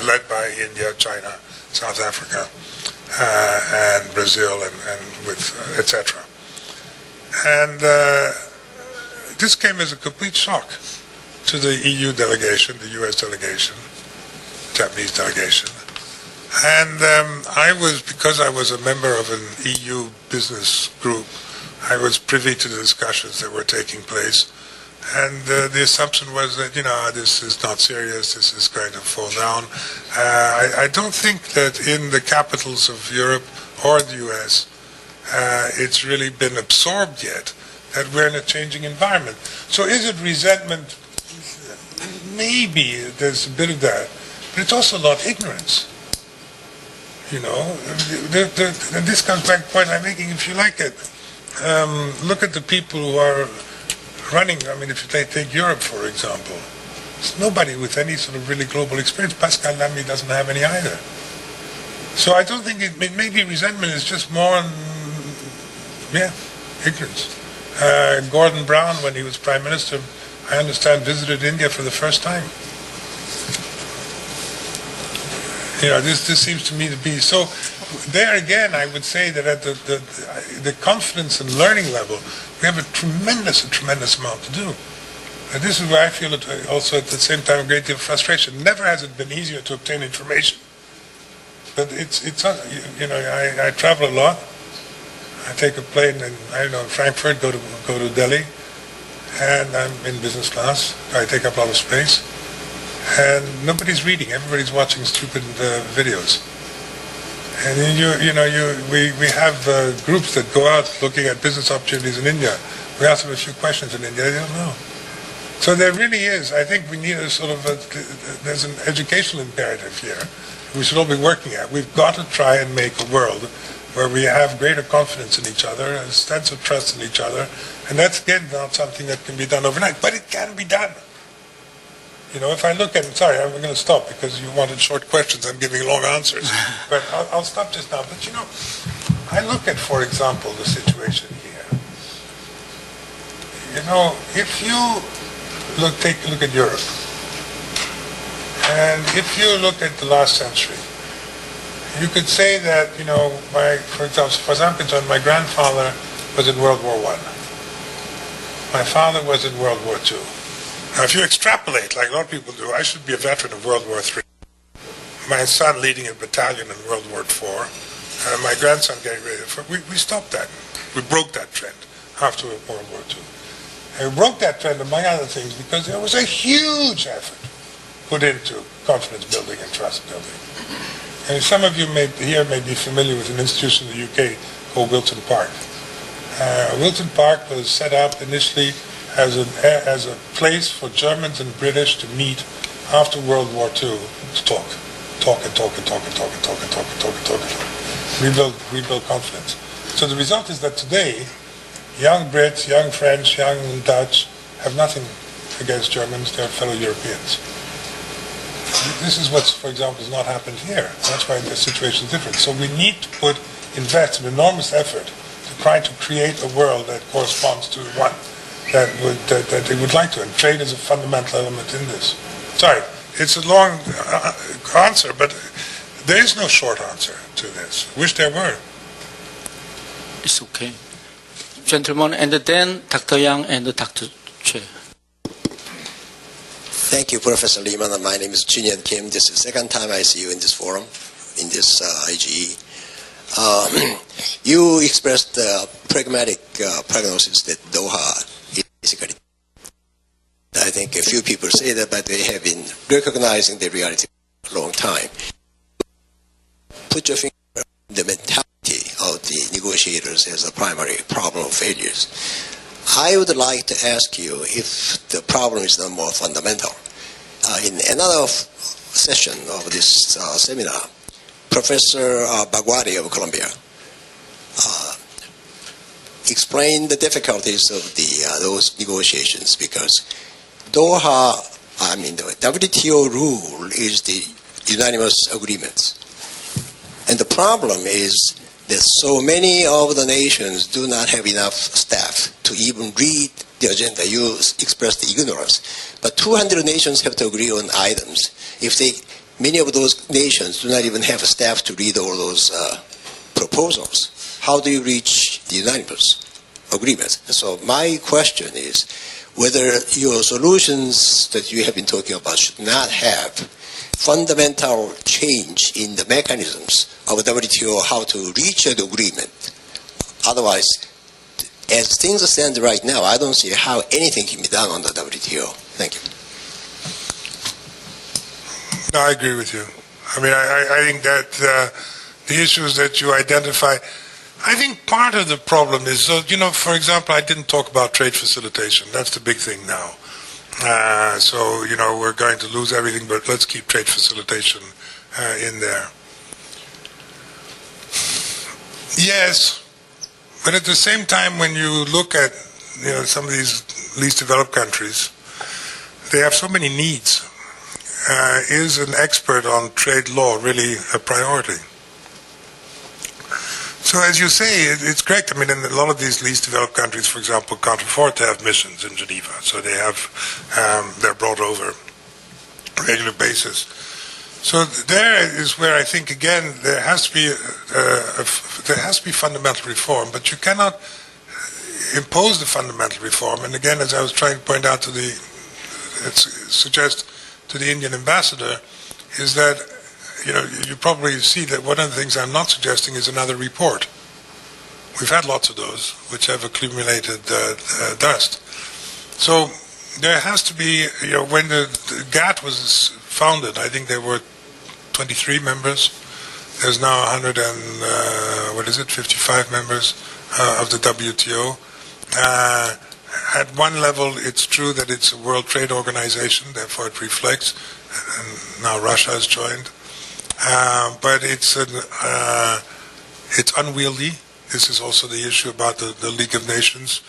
led by India, China, South Africa, and Brazil, and with etc. And this came as a complete shock to the EU delegation, the US delegation, Japanese delegation. And because I was a member of an EU business group, I was privy to the discussions that were taking place. And the assumption was that, this is not serious, this is going to fall down. I don't think that in the capitals of Europe or the US, it's really been absorbed yet that we're in a changing environment. So is it resentment? Maybe there's a bit of that, but it's also not ignorance. And this comes back to the point I'm making, if you like it. Look at the people who are running. I mean, if you take Europe, for example, there's nobody with any sort of really global experience. Pascal Lamy doesn't have any either. So I don't think maybe resentment is just more, ignorance. Gordon Brown, when he was Prime Minister, I understand, visited India for the first time. This seems to me to be so. There again, I would say that at the confidence and learning level, we have a tremendous amount to do. And this is where I feel it also at the same time a great deal of frustration. Never has it been easier to obtain information. But I travel a lot. I take a plane in, Frankfurt, go to Delhi, and I'm in business class. I take up a lot of space. And nobody's reading. Everybody's watching stupid videos. And we have groups that go out looking at business opportunities in India. We ask them a few questions in India. They don't know. So there really is. I think we need a sort of there's an educational imperative here. We should all be working at. We've got to try and make a world where we have greater confidence in each other, a sense of trust in each other, and that's again not something that can be done overnight, but it can be done. If I look at, sorry, I'm going to stop because you wanted short questions. I'm giving long answers. But I'll stop just now. But, I look at, for example, the situation here. If you take a look at Europe, and if you look at the last century, you could say that, for example, as I'm concerned, my grandfather was in World War I. My father was in World War II. Now, if you extrapolate, like a lot of people do, I should be a veteran of World War III. My son leading a battalion in World War IV. My grandson getting ready for. We stopped that. We broke that trend after World War II. And we broke that trend, among other things, because there was a huge effort put into confidence building and trust building. And some of you may be familiar with an institution in the UK called Wilton Park. Wilton Park was set up initially as a place for Germans and British to meet after World War II to talk. Rebuild confidence. So the result is that today, young Brits, young French, young Dutch have nothing against Germans. They're fellow Europeans. This is what, for example, has not happened here. That's why the situation is different. So we need to invest an enormous effort to try to create a world that corresponds to one that they would like to. And trade is a fundamental element in this. Sorry, it's a long answer, but there is no short answer to this. Wish there were. It's okay. Gentlemen, and then Dr. Yang and Dr. Che. Thank you, Professor Lehmann. My name is Jean-Pierre Kim. This is the second time I see you in this forum, in this IGE. You expressed a pragmatic prognosis that Doha is basically. I think a few people say that, but they have been recognizing the reality for a long time. Put your finger on the mentality of the negotiators as a primary problem of failures. I would like to ask you if the problem is not more fundamental. In another session of this seminar, Professor Bagwadi of Columbia explained the difficulties of those negotiations, because Doha, the WTO rule is the unanimous agreement. And the problem is that so many of the nations do not have enough staff to even read the agenda. You expressed the ignorance. But 200 nations have to agree on items. Many of those nations do not even have staff to read all those proposals. How do you reach the unanimous agreement? So my question is whether your solutions that you have been talking about should not have fundamental change in the mechanisms of WTO, how to reach an agreement. Otherwise, as things stand right now, I don't see how anything can be done on the WTO. Thank you. No, I agree with you. I think that the issues that you identify, I think part of the problem is, for example, I didn't talk about trade facilitation. That's the big thing now. We're going to lose everything, but let's keep trade facilitation in there. Yes, but at the same time, when you look at some of these least developed countries, they have so many needs. Is an expert on trade law really a priority? So as you say, it's correct. In a lot of these least developed countries, for example, can't afford to have missions in Geneva, so they're brought over on a regular basis. So there is where I think again there has to be fundamental reform, but you cannot impose the fundamental reform. And again, as I was trying to point out suggest to the Indian ambassador, is that you probably see that one of the things I'm not suggesting is another report. We've had lots of those which have accumulated dust. So there has to be, when the GATT was founded, I think there were 23 members. There's now 55 members of the WTO. At one level, it's true that it's a World Trade Organization, therefore it reflects, and now Russia has joined. But it's unwieldy. This is also the issue about the League of Nations.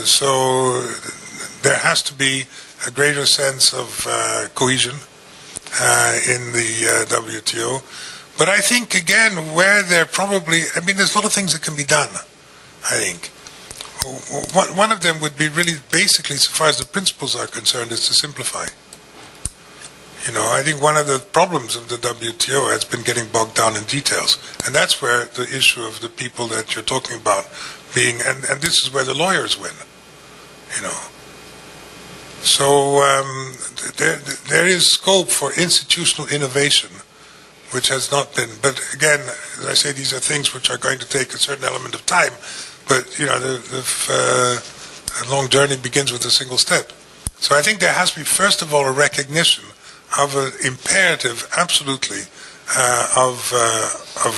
So there has to be a greater sense of cohesion in the WTO. But I think, again, where there probably, there's a lot of things that can be done, I think. One of them would be really basically, so far as the principles are concerned, is to simplify. I think one of the problems of the WTO has been getting bogged down in details. And that's where the issue of the people that you're talking about being, and this is where the lawyers win, So there is scope for institutional innovation, which has not been, but again, as I say, these are things which are going to take a certain element of time. But, the long journey begins with a single step. So I think there has to be, first of all, a recognition of an imperative, absolutely, of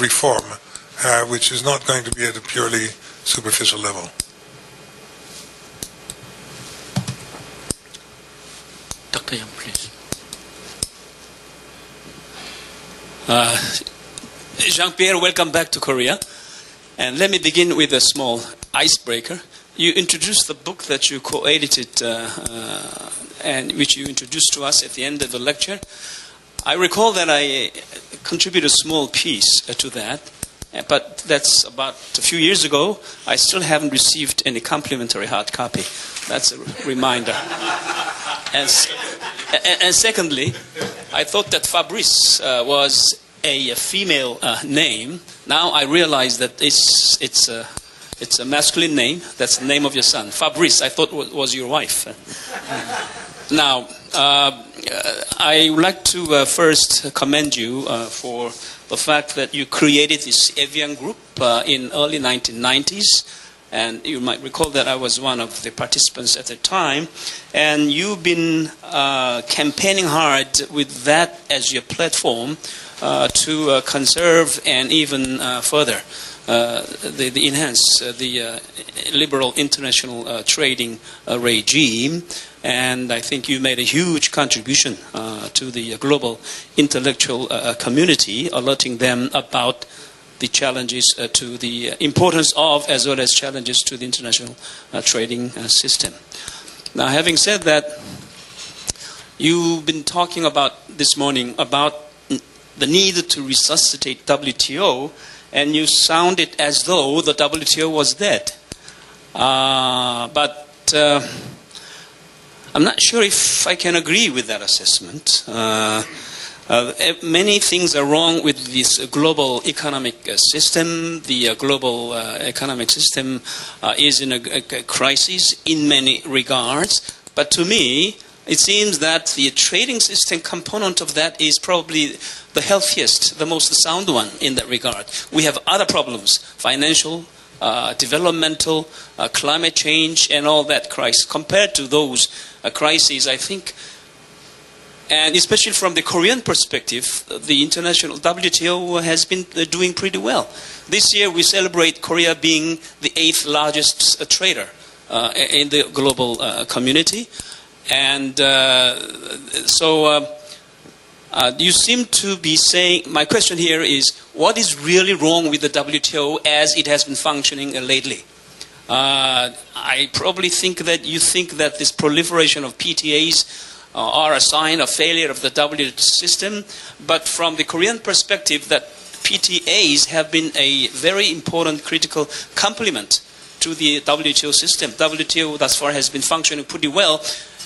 reform, which is not going to be at a purely superficial level. Dr. Young, please. Jean-Pierre, welcome back to Korea. And let me begin with a small icebreaker. You introduced the book that you co-edited and which you introduced to us at the end of the lecture. I recall that I contributed a small piece to that, but that's about a few years ago. I still haven't received any complimentary hard copy. That's a reminder. And secondly, I thought that Fabrice was a female name. Now I realize that it's a masculine name. That's the name of your son. Fabrice, I thought was your wife. Now, I would like to first commend you for the fact that you created this Evian group in early 1990s. And you might recall that I was one of the participants at the time. And you've been campaigning hard with that as your platform to conserve and even further enhance the liberal international trading regime. And I think you made a huge contribution to the global intellectual community, alerting them about the challenges to the importance of, as well as challenges to the international trading system. Now, having said that, you've been talking about this morning about the need to resuscitate WTO, and you sounded as though the WTO was dead. But I'm not sure if I can agree with that assessment. Many things are wrong with this global economic system. The global economic system is in a crisis in many regards. But to me, it seems that the trading system component of that is probably the healthiest, the most sound one in that regard. We have other problems, financial, developmental, climate change, and all that crisis. Compared to those crises, I think, and especially from the Korean perspective, the international WTO has been doing pretty well. This year we celebrate Korea being the 8th largest trader in the global community. And so you seem to be saying, my question here is, what is really wrong with the WTO as it has been functioning lately? I probably think that you think that this proliferation of PTAs are a sign of failure of the WTO system, but from the Korean perspective, that PTAs have been a very important critical complement to the WTO system. WTO thus far has been functioning pretty well,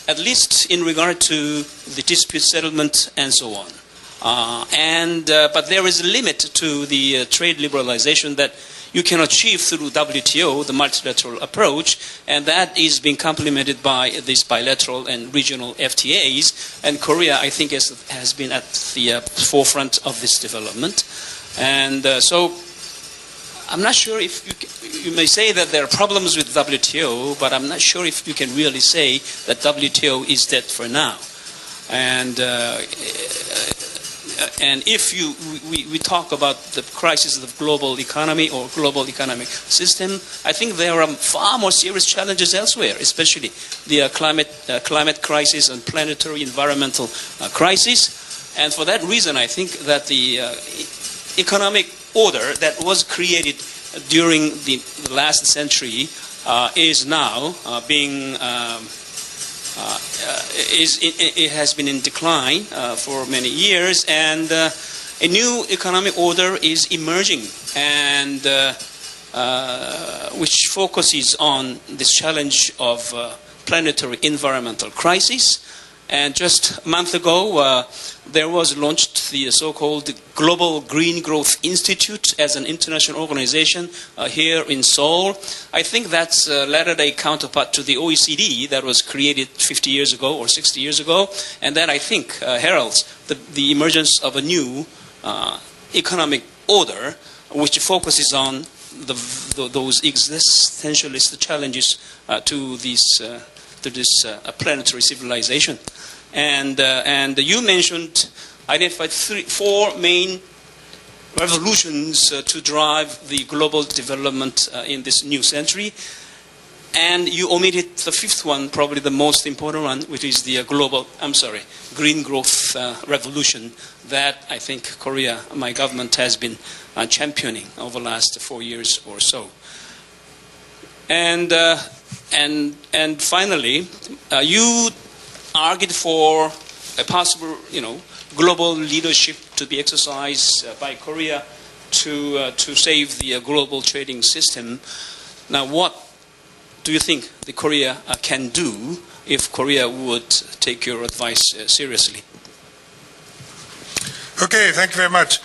at least in regard to the dispute settlement and so on. But there is a limit to the trade liberalization that you can achieve through WTO, the multilateral approach, and that is being complemented by these bilateral and regional FTAs. And Korea, I think, has been at the forefront of this development. And so I'm not sure if you may say that there are problems with WTO, but I'm not sure if you can really say that WTO is dead for now. And if we talk about the crisis of the global economy or global economic system, I think there are far more serious challenges elsewhere, especially the climate crisis and planetary environmental crisis. And for that reason, I think that the economic order that was created during the last century is now being it has been in decline for many years, and a new economic order is emerging, and which focuses on this challenge of planetary environmental crisis. And just a month ago, there was launched the so-called Global Green Growth Institute as an international organization here in Seoul. I think that's a latter-day counterpart to the OECD that was created 50 years ago or 60 years ago. And that, I think, heralds the emergence of a new economic order which focuses on those existentialist challenges to this planetary civilization. And you identified four main revolutions to drive the global development in this new century. And you omitted the fifth one, probably the most important one, which is the green growth revolution that I think Korea, my government, has been championing over the last 4 years or so. And finally, you argued for a possible, global leadership to be exercised by Korea to save the global trading system. Now, what do you think the Korea can do if Korea would take your advice seriously? Okay, thank you very much.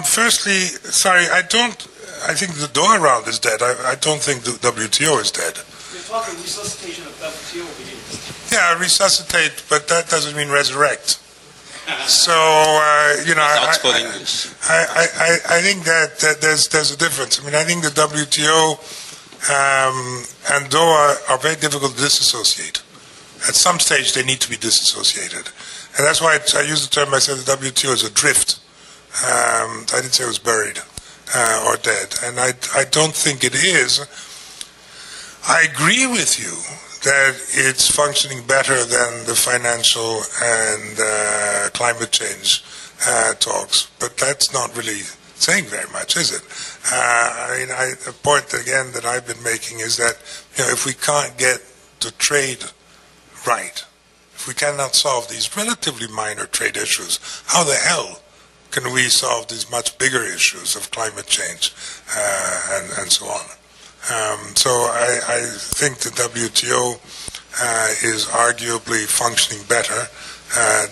Firstly, sorry, I think the Doha round is dead. I don't think the WTO is dead. You're talking resuscitation of WTO, Yeah, resuscitate, but that doesn't mean resurrect. So, Oxford English. I think that there's a difference. I mean, I think the WTO and Doha are very difficult to disassociate. At some stage, they need to be disassociated. And that's why I use the term, I said the WTO is adrift. I didn't say it was buried or dead, and I don't think it is. I agree with you that it's functioning better than the financial and climate change talks, but that's not really saying very much, is it? The point again that I've been making is that if we can't get the trade right, if we cannot solve these relatively minor trade issues, how the hell can we solve these much bigger issues of climate change and so on? So I think the WTO is arguably functioning better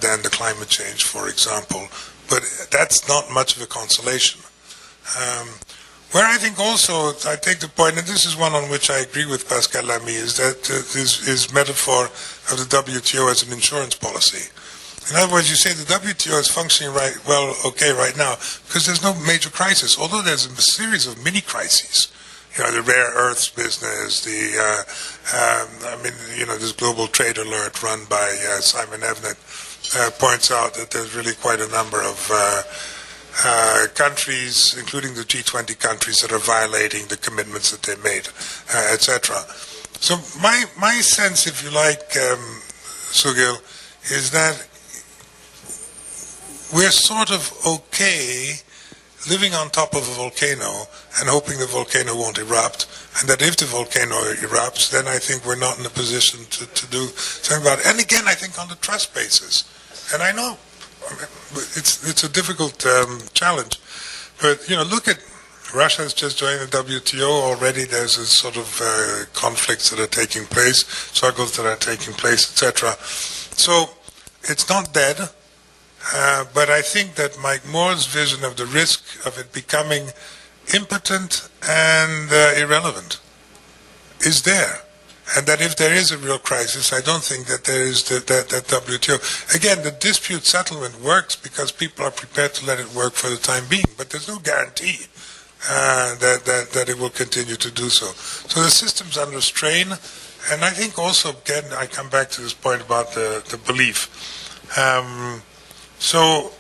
than the climate change, for example, but that's not much of a consolation. Where I think also, I take the point, and this is one on which I agree with Pascal Lamy, is that his metaphor of the WTO as an insurance policy. In other words, you say the WTO is functioning okay right now, because there's no major crisis, although there's a series of mini crises. The rare earths business, this global trade alert run by Simon Evnet points out that there's really quite a number of countries, including the G20 countries, that are violating the commitments that they made, etc. So my sense, if you like, Sugil, is that we're sort of okay living on top of a volcano and hoping the volcano won't erupt, and that if the volcano erupts, then I think we're not in a position to do something about it. And again, I think on the trust basis. And I know it's a difficult challenge, but look at Russia's just joined the WTO already. There's a sort of conflicts that are taking place, struggles that are taking place, etc. So it's not dead. But I think that Mike Moore's vision of the risk of it becoming impotent and irrelevant is there. And that if there is a real crisis, I don't think that there is that WTO. Again, the dispute settlement works because people are prepared to let it work for the time being, but there's no guarantee that it will continue to do so. So the system's under strain, and I think also, again, I come back to this point about the belief. So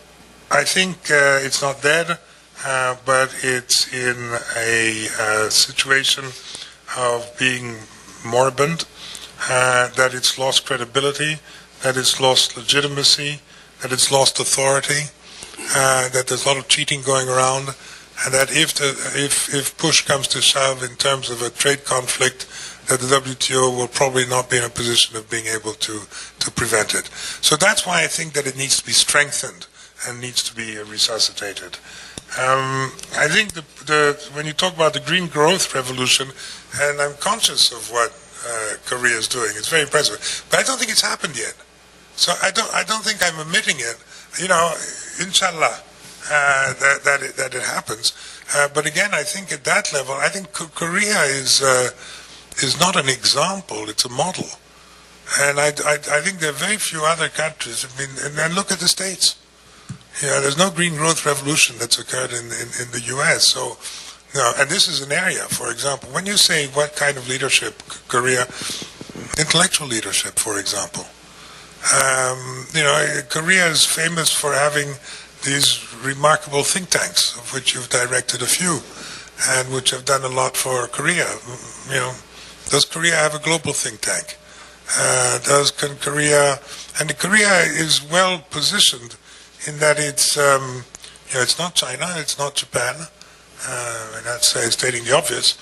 I think it's not dead, but it's in a situation of being moribund, that it's lost credibility, that it's lost legitimacy, that it's lost authority, that there's a lot of cheating going around, and that if push comes to shove in terms of a trade conflict, that the WTO will probably not be in a position of being able to prevent it. So that's why I think that it needs to be strengthened and needs to be resuscitated. I think when you talk about the green growth revolution, and I'm conscious of what Korea is doing, it's very impressive, but I don't think it's happened yet. So I don't think I'm omitting it. Inshallah, that it happens. But again, I think at that level, I think Korea is not an example; it's a model. And I think there are very few other countries. And look at the States. There's no green growth revolution that's occurred in the U.S. So, and this is an area, for example, when you say what kind of leadership Korea, intellectual leadership, for example. Korea is famous for having these remarkable think tanks, of which you've directed a few, and which have done a lot for Korea. Does Korea have a global think tank? Korea is well positioned in that it's not China, it's not Japan, and that's stating the obvious,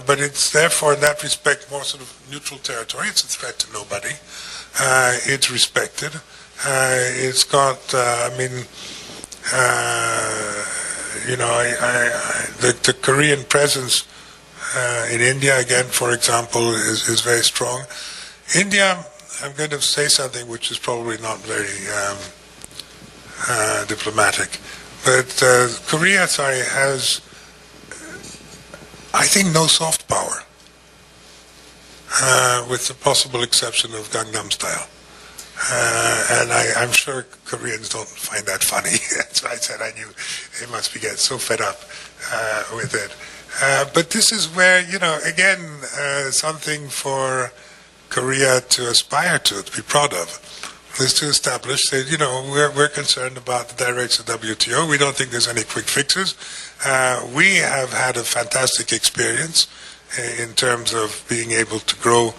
but it's therefore in that respect more sort of neutral territory. It's a threat to nobody. It's respected. It's got, the Korean presence in India, again, for example, is very strong. India, I'm going to say something which is probably not very diplomatic, but Korea, has, I think, no soft power, with the possible exception of Gangnam Style. And I'm sure Koreans don't find that funny. That's why I said I knew they must be getting so fed up with it. But this is where, something for Korea to aspire to be proud of. is to establish that, we're concerned about the directs of WTO. We don't think there's any quick fixes. We have had a fantastic experience in terms of being able to grow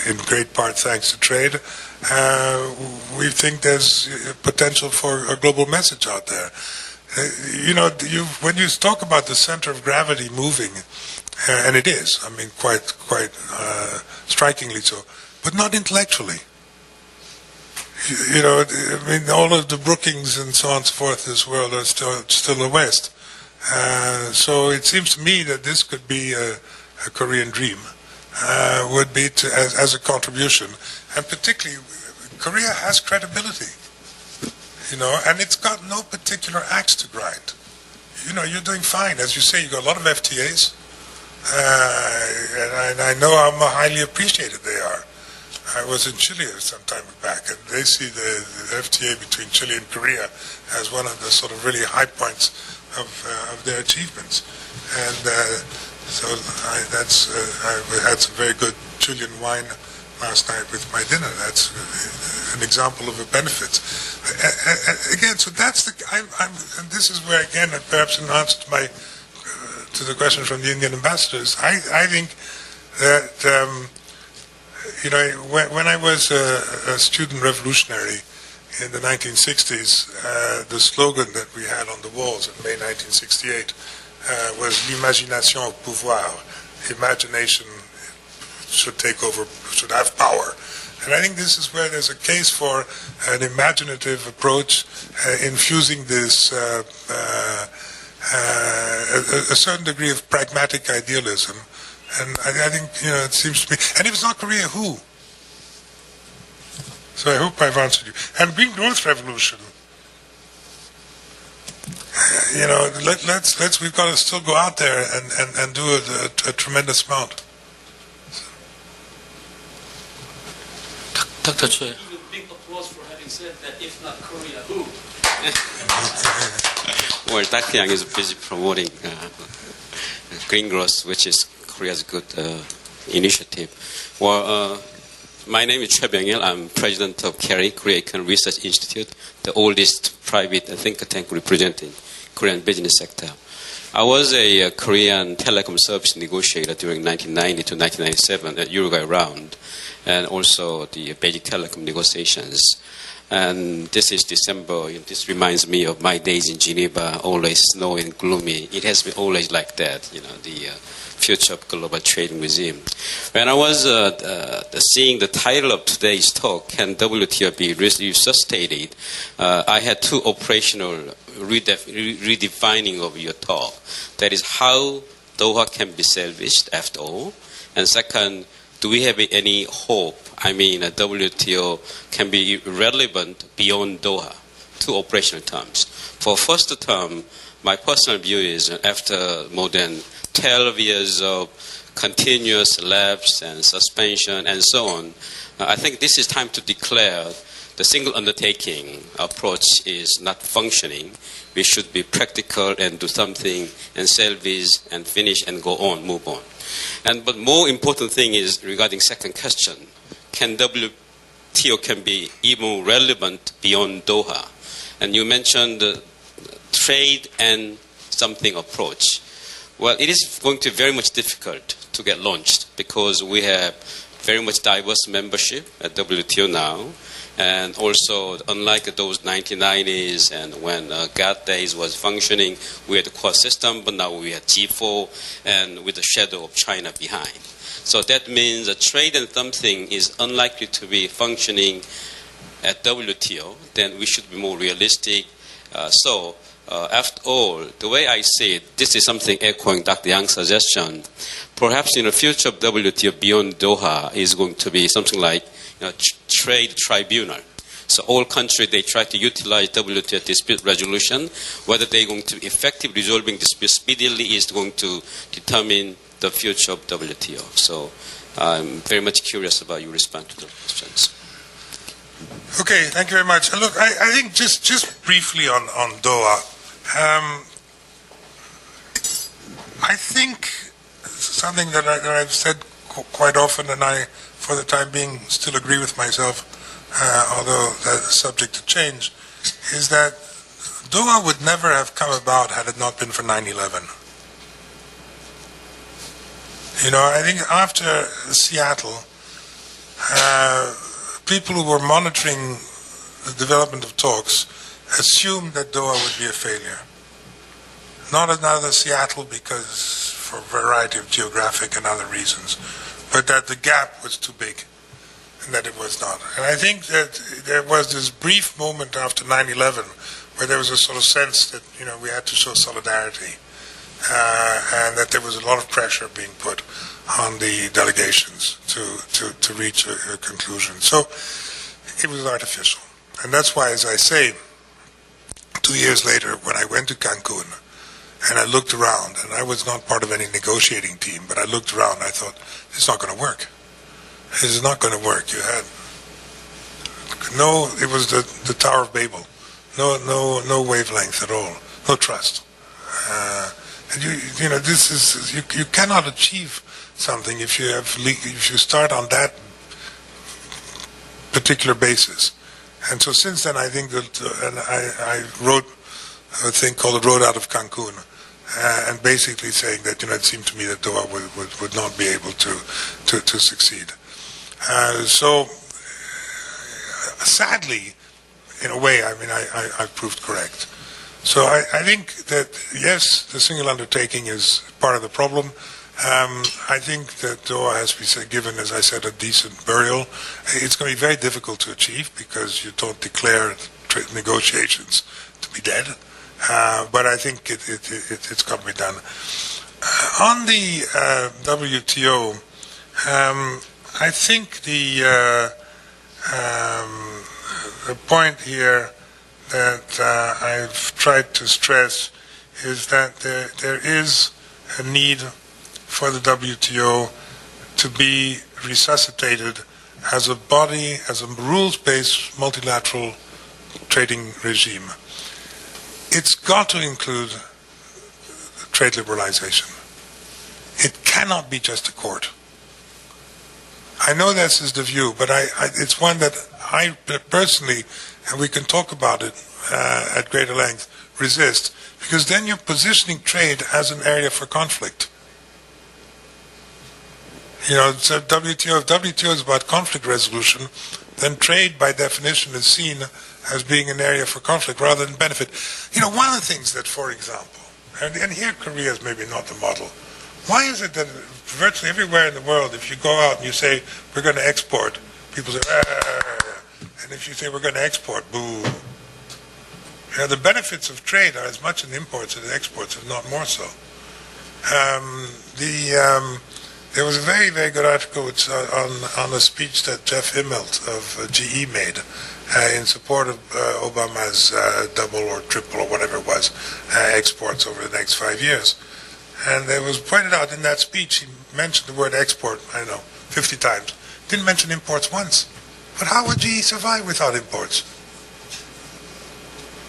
in great part thanks to trade. We think there's potential for a global message out there. When you talk about the center of gravity moving, and it is, quite strikingly so, but not intellectually. All of the Brookings and so on and so forth in this world are still the West. So it seems to me that this could be a Korean dream, would be as a contribution. And particularly, Korea has credibility, and it's got no particular axe to grind. You're doing fine. As you say, you've got a lot of FTAs, and I know how highly appreciated they are. I was in Chile some time back, and they see the FTA between Chile and Korea as one of the sort of really high points of their achievements. And I had some very good Chilean wine last night with my dinner. That's an example of a benefit. Again, so that's and this is where, again, perhaps in answer to the question from the Indian ambassadors, I think that when I was a student revolutionary in the 1960s, the slogan that we had on the walls in May 1968 was "L'imagination au pouvoir." Imagination should have power. And I think this is where there's a case for an imaginative approach, infusing this a certain degree of pragmatic idealism. And I think, it seems to me, and if it's not Korea, who? So I hope I've answered you. And Green Growth Revolution, we've got to still go out there and do a tremendous amount. Dr. Choi. A big applause for having said that, if not Korea, who? Well, Dr. Yang is busy promoting green growth, which is Korea's good initiative. Well, my name is Choi Byung-il. I'm president of KERI, Korea Economic Research Institute, the oldest private think tank representing Korean business sector. I was a Korean telecom service negotiator during 1990 to 1997 at Uruguay round, and also the Beijing telecom negotiations. And this is December. This reminds me of my days in Geneva, always snowy and gloomy. It has been always like that, the future of global trade museum. When I was seeing the title of today's talk, Can WTO be resuscitated? I had two operational redefining of your talk. That is how Doha can be salvaged after all. And second, do we have any hope? WTO can be relevant beyond Doha. Two operational terms. For first term, my personal view is after more than 12 years of continuous lapse and suspension and so on, I think this is time to declare the single undertaking approach is not functioning. We should be practical and do something and salvage and finish and go on, move on. But more important thing is regarding second question. Can WTO can be even relevant beyond Doha? And you mentioned trade and something approach. Well, it is going to be very much difficult to get launched because we have very much diverse membership at WTO now. And also, unlike those 1990s and when GATT days was functioning, we had the Quad system, but now we have G4 and with the shadow of China behind. So that means that trade and something is unlikely to be functioning at WTO. Then we should be more realistic. After all, the way I see it, this is something echoing Dr. Yang's suggestion. Perhaps in the future of WTO beyond Doha is going to be something like trade tribunal. So all countries, they try to utilize WTO dispute resolution. Whether they're going to be effective resolving dispute speedily is going to determine the future of WTO. So I'm very much curious about your response to those questions. Okay, thank you very much. Look, I think just briefly on Doha, I think something that I've said quite often, and I, for the time being, still agree with myself although that's subject to change, is that Doha would never have come about had it not been for 9/11. I think after Seattle, people who were monitoring the development of talks assumed that Doha would be a failure. Not another Seattle because for a variety of geographic and other reasons, but that the gap was too big and that it was not. And I think that there was this brief moment after 9/11 where there was a sort of sense that, we had to show solidarity and that there was a lot of pressure being put on the delegations to reach a conclusion. So it was artificial. And that's why, as I say, 2 years later, when I went to Cancun and I looked around, and I was not part of any negotiating team, but I looked around, I thought, it's not going to work. This is not going to work. You had it was the Tower of Babel. No wavelength at all. No trust. And this is, you cannot achieve something if you start on that particular basis. And so since then, I think that, and I wrote a thing called The Road Out of Cancun, and basically saying that, it seemed to me that Doha would not be able to succeed. So sadly, in a way, I've proved correct. So I think that, yes, the single undertaking is part of the problem. I think that Doha has to be given, as I said, a decent burial. It's going to be very difficult to achieve because you don't declare negotiations to be dead. But I think it's got to be done. On the WTO, I think the point here that I've tried to stress is that there is a need for the WTO to be resuscitated as a body, as a rules-based multilateral trading regime. It's got to include trade liberalization. It cannot be just a court. I know this is the view, but it's one that I personally, and we can talk about it at greater length, resist, because then you're positioning trade as an area for conflict. So WTO, if WTO is about conflict resolution, then trade by definition is seen as being an area for conflict rather than benefit. One of the things that, for example, and here Korea is maybe not the model, why is it that virtually everywhere in the world, if you go out and you say, we're going to export, people say, and if you say, we're going to export, boo. The benefits of trade are as much in imports as in exports, if not more so. There was a very, very good article on a speech that Jeff Immelt of GE made in support of Obama's double or triple or whatever it was, exports over the next 5 years. And it was pointed out in that speech, he mentioned the word export, 50 times. Didn't mention imports once. But how would GE survive without imports?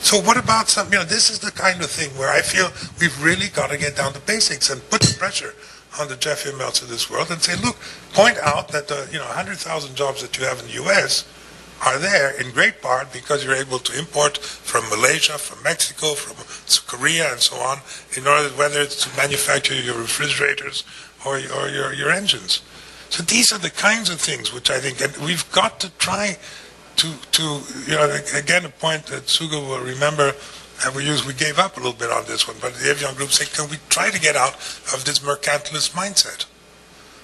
So what about this is the kind of thing where I feel we've really got to get down to basics and put the pressure on the Jeff Immelts of this world and say, look, point out that the 100,000 jobs that you have in the U.S. are there in great part because you're able to import from Malaysia, from Mexico, from Korea, and so on, in order, whether it's to manufacture your refrigerators or your engines. So these are the kinds of things which I think, and we've got to try to again, a point that Suga will remember, and we gave up a little bit on this one, but the Evian Group said, can we try to get out of this mercantilist mindset?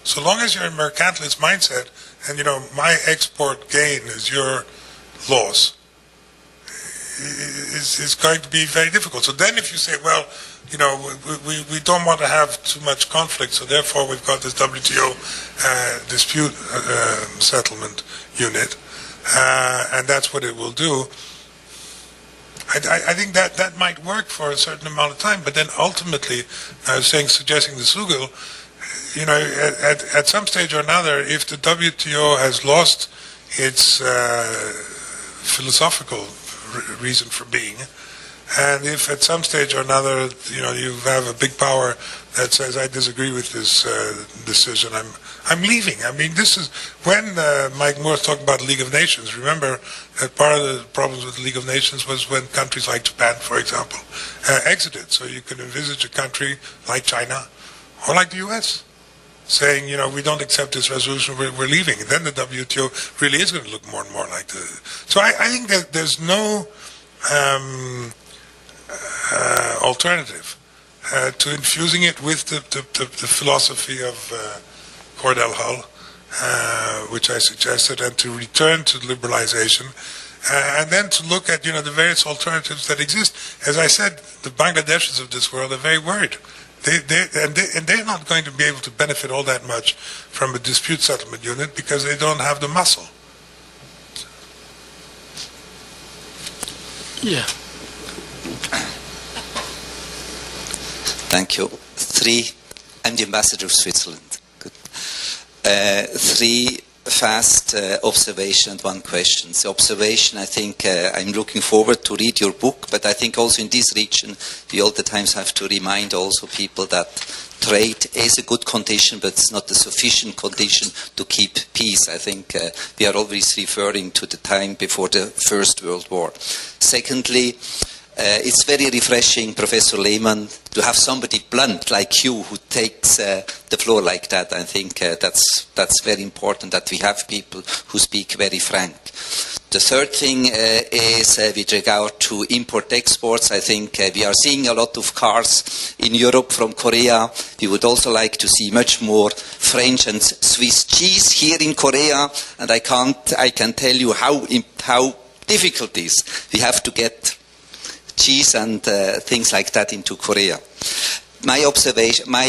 So long as you're in a mercantilist mindset, and my export gain is your loss, is going to be very difficult. So then if you say, well, we don't want to have too much conflict, so therefore we've got this WTO dispute settlement unit, and that's what it will do. I think that might work for a certain amount of time, but then ultimately, I was suggesting to Sugil, at some stage or another, if the WTO has lost its philosophical reason for being, and if at some stage or another, you have a big power that says I disagree with this decision, I'm leaving. I mean, this is when Mike Moore talked about League of Nations. Remember that part of the problems with the League of Nations was when countries like Japan, for example, exited. So you could envisage a country like China or like the U.S. saying, we don't accept this resolution, we're leaving. And then the WTO really is going to look more and more like the... So I think that there's no alternative to infusing it with the philosophy of Cordell Hull, which I suggested, and to return to liberalization, and then to look at the various alternatives that exist. As I said, the Bangladeshis of this world are very worried. They're not going to be able to benefit all that much from a dispute settlement unit because they don't have the muscle. Yeah. Thank you. I'm the ambassador of Switzerland. Good. 3 fast observations and 1 question. The observation, I think I'm looking forward to read your book, but I think also in this region we all the times have to remind also people that trade is a good condition, but it's not a sufficient condition to keep peace. I think we are always referring to the time before the First World War. Secondly, it's very refreshing, Professor Lehmann, to have somebody blunt like you who takes the floor like that. I think that's very important that we have people who speak very frank. The third thing is with regard to import-exports. I think we are seeing a lot of cars in Europe from Korea. We would also like to see much more French and Swiss cheese here in Korea. And I can tell you how difficult it is. We have to get cheese and things like that into Korea. My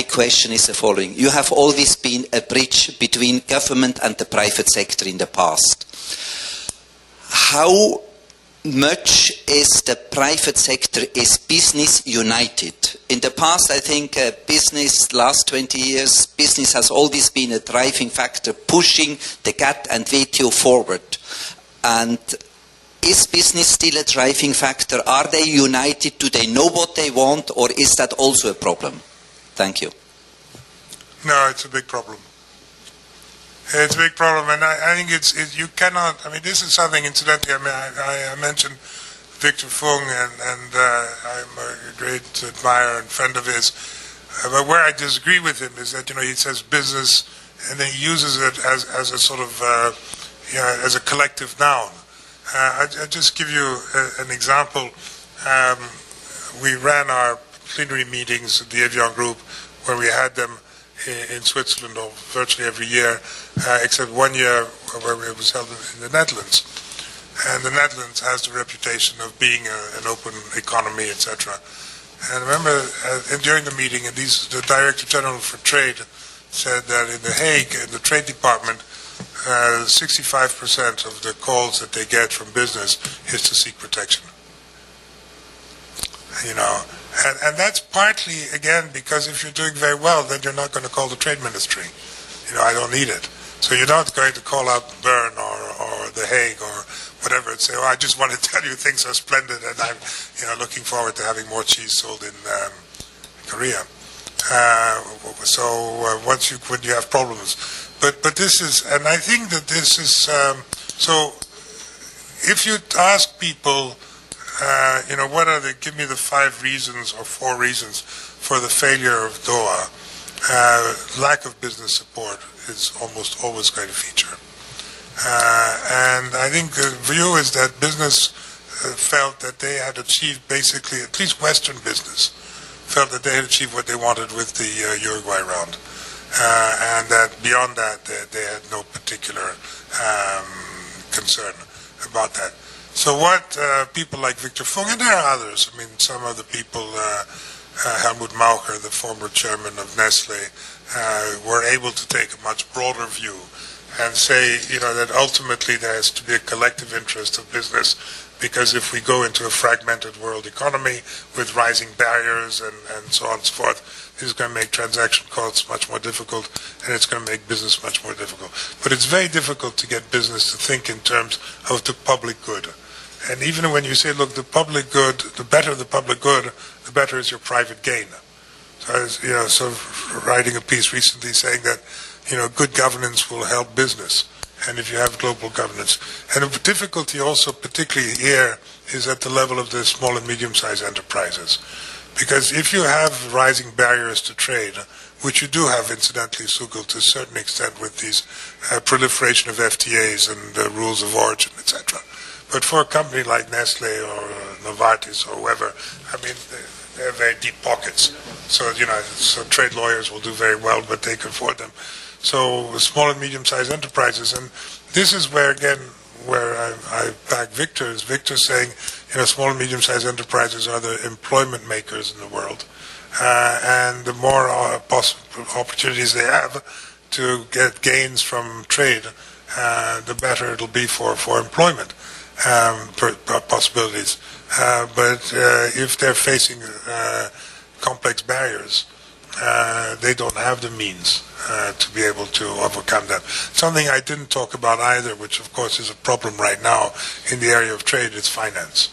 question is the following. You have always been a bridge between government and the private sector in the past. How much is the private sector, is business united? In the past, I think business, last 20 years, business has always been a driving factor, pushing the GATT and WTO forward. And is business still a driving factor? Are they united? Do they know what they want? Or is that also a problem? Thank you. No, it's a big problem. It's a big problem, and I think you cannot. I mean, this is something. Incidentally, I mentioned Victor Fung, and I'm a great admirer and friend of his. But where I disagree with him is that he says business, and then he uses it as a sort of as a collective noun. I'll just give you an example. We ran our plenary meetings at the Evian Group, where we had them in Switzerland virtually every year, except 1 year where it was held in the Netherlands. And the Netherlands has the reputation of being an open economy, etc. And I remember during the meeting, the Director General for Trade said that in The Hague, in the Trade Department, 65% of the calls that they get from business is to seek protection. And that's partly, again, because if you're doing very well, then you're not going to call the trade ministry. I don't need it. So you're not going to call up Bern or The Hague or whatever and say, I just want to tell you things are splendid and I'm looking forward to having more cheese sold in Korea. When you have problems. But this is, and I think that this is, so if you ask people, give me the 5 reasons or 4 reasons for the failure of Doha, lack of business support is almost always going to feature. And I think the view is that business felt that they had achieved basically, at least Western business, felt that they had achieved what they wanted with the Uruguay round. And that beyond that, they had no particular concern about that. So what people like Victor Fung, and there are others, some of the people, Helmut Maucher, the former chairman of Nestle, were able to take a much broader view and say, that ultimately there has to be a collective interest of business, because if we go into a fragmented world economy with rising barriers and so on and so forth, this is going to make transaction costs much more difficult, and it's going to make business much more difficult. But it's very difficult to get business to think in terms of the public good. And even when you say, look, the public good, the better the public good, the better is your private gain. I was, sort of writing a piece recently saying that, good governance will help business, and if you have global governance. And the difficulty also, particularly here, is at the level of the small and medium-sized enterprises. Because if you have rising barriers to trade, which you do have, incidentally, Sugul, to a certain extent with these proliferation of FTAs and rules of origin, etc. But for a company like Nestle or Novartis or whoever, I mean, they have very deep pockets. So, so trade lawyers will do very well, but they can afford them. So small and medium-sized enterprises, and this is where, again, where I back Victor, is Victor saying, small and medium-sized enterprises are the employment makers in the world. And the more opportunities they have to get gains from trade, the better it'll be for employment possibilities. But if they're facing complex barriers, they don't have the means to be able to overcome that. Something I didn't talk about either, which of course is a problem right now in the area of trade, is finance.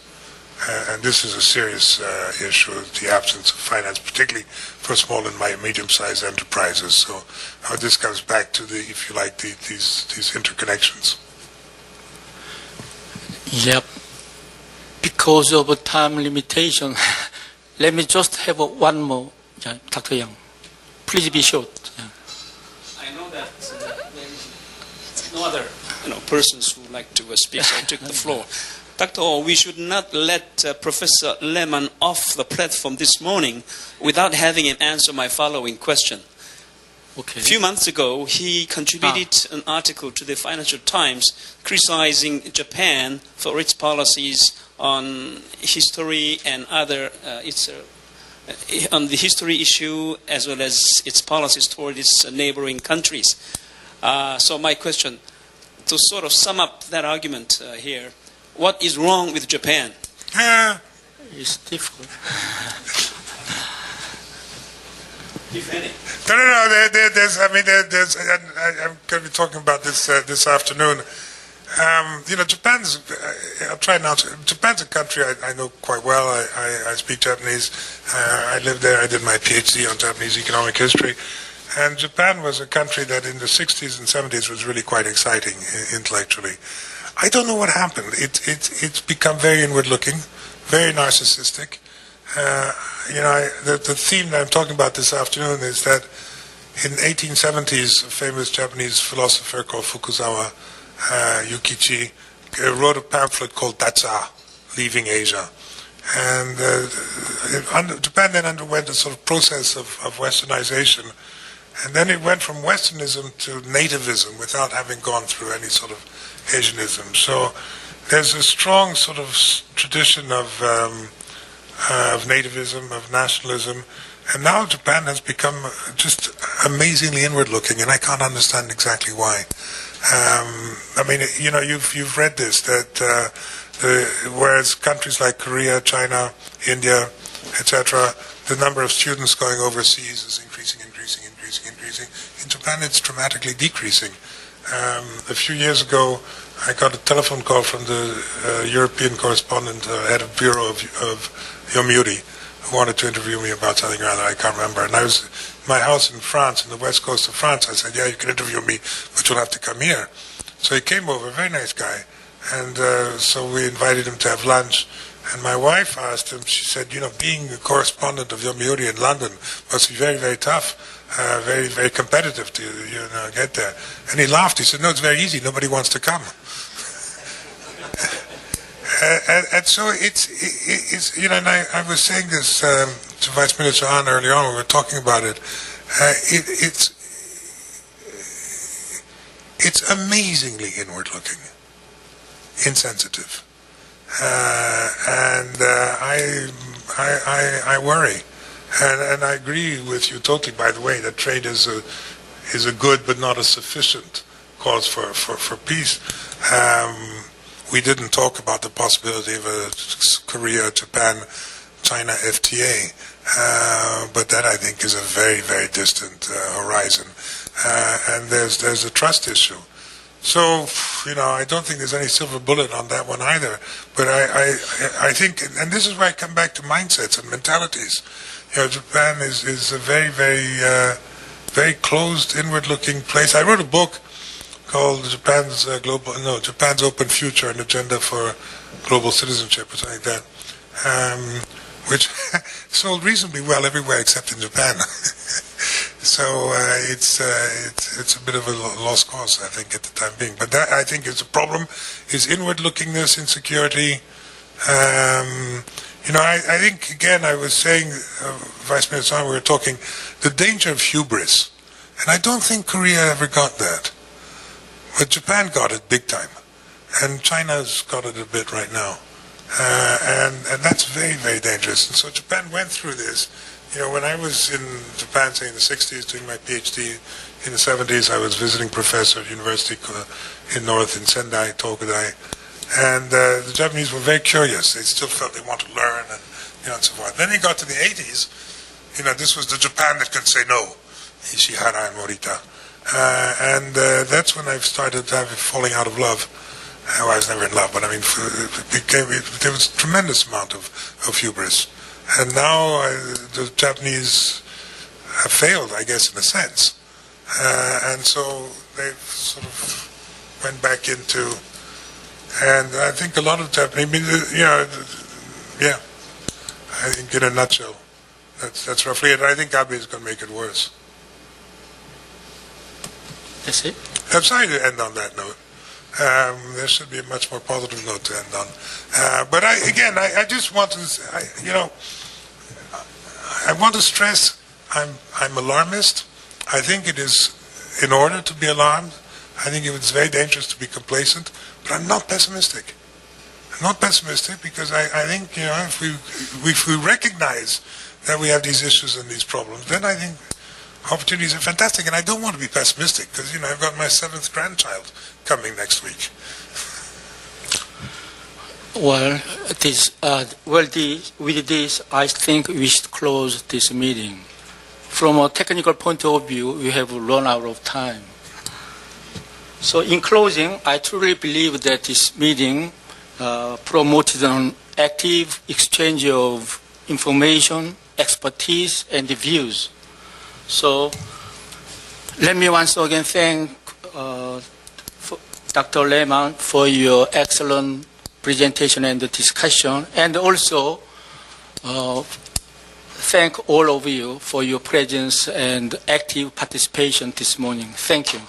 And this is a serious issue, the absence of finance, particularly for small and medium-sized enterprises. So this comes back to if you like, these interconnections. Yep. Because of time limitation, let me just have one more. Yeah, Dr. Yang, please be short. Yeah. I know that there is no other persons who would like to speak, so I took the floor. Dr. O, we should not let Professor Lehmann off the platform this morning without having him answer my following question. Okay. A few months ago, he contributed an article to the Financial Times criticizing Japan for its policies on history and other on the history issue, as well as its policies toward its neighboring countries. So my question, to sort of sum up that argument here, what is wrong with Japan? It's difficult. If any. No. There's. I'm going to be talking about this this afternoon. Japan's. I'll try and answer. Japan's a country I know quite well. I speak Japanese. I lived there. I did my PhD on Japanese economic history. And Japan was a country that in the 60s and 70s was really quite exciting intellectually. I don't know what happened. It's become very inward-looking, very narcissistic. The theme that I'm talking about this afternoon is that in the 1870s, a famous Japanese philosopher called Fukuzawa Yukichi wrote a pamphlet called Datsa, Leaving Asia. And Japan then underwent a sort of process of westernization. And then it went from Westernism to nativism without having gone through any sort of Asianism. So there's a strong sort of tradition of nativism, of nationalism, and now Japan has become just amazingly inward-looking, and I can't understand exactly why. You've read this, that whereas countries like Korea, China, India, etc., the number of students going overseas is increasing. In Japan, it's dramatically decreasing. A few years ago, I got a telephone call from the European correspondent, head of bureau of Yomiuri, who wanted to interview me about something or other, I can't remember. And I was in my house in France, in the west coast of France. I said, yeah, you can interview me, but you'll have to come here. So he came over, a very nice guy. And so we invited him to have lunch. And my wife asked him, she said, being a correspondent of Yomiuri in London must be very, very tough, very, very competitive to, get there. And he laughed. He said, no, it's very easy. Nobody wants to come. And so it's and I was saying this to Vice Minister Hahn earlier on when we were talking about it. It's amazingly inward-looking, insensitive. And I worry, and I agree with you totally. By the way, that trade is a good but not a sufficient cause for peace. We didn't talk about the possibility of a Korea, Japan, China FTA, but that I think is a very, very distant horizon. And there's a trust issue. So, I don't think there's any silver bullet on that one either. But I think, and this is where I come back to mindsets and mentalities. Japan is a very, very closed, inward-looking place. I wrote a book called Japan's Open Future, an Agenda for Global Citizenship, or something like that, which sold reasonably well everywhere except in Japan. So it's a bit of a lost cause, I think, at the time being. But that, I think, is a problem, is inward-lookingness, insecurity. I think, again, I was saying, Vice Minister, we were talking, the danger of hubris. And I don't think Korea ever got that. But Japan got it big time. And China's got it a bit right now. And that's very, very dangerous. And so Japan went through this. When I was in Japan, say in the 60s, doing my PhD, in the 70s, I was visiting professor at university in Sendai, Tokudai. And the Japanese were very curious. They still felt they wanted to learn and so forth. Then it got to the 80s. This was the Japan that could say no. Ishihara and Morita. And that's when I started falling out of love. I was never in love, but I mean, there was a tremendous amount of hubris. And now the Japanese have failed, I guess, in a sense. And so they sort of went back into, and I think a lot of Japanese, I think in a nutshell, that's roughly it. I think Abe is going to make it worse. That's it? I'm sorry to end on that note. There should be a much more positive note to end on. But I just want to, I want to stress I'm alarmist. I think it is in order to be alarmed. I think it's very dangerous to be complacent. But I'm not pessimistic. I'm not pessimistic because I think, if we recognize that we have these issues and these problems, then I think opportunities are fantastic. And I don't want to be pessimistic because, I've got my 7th grandchild coming next week. Well, with this, I think we should close this meeting. From a technical point of view, we have run out of time. So in closing, I truly believe that this meeting promoted an active exchange of information, expertise, and views. So let me once again thank Dr. Lehmann for your excellent presentation and discussion, and also thank all of you for your presence and active participation this morning. Thank you.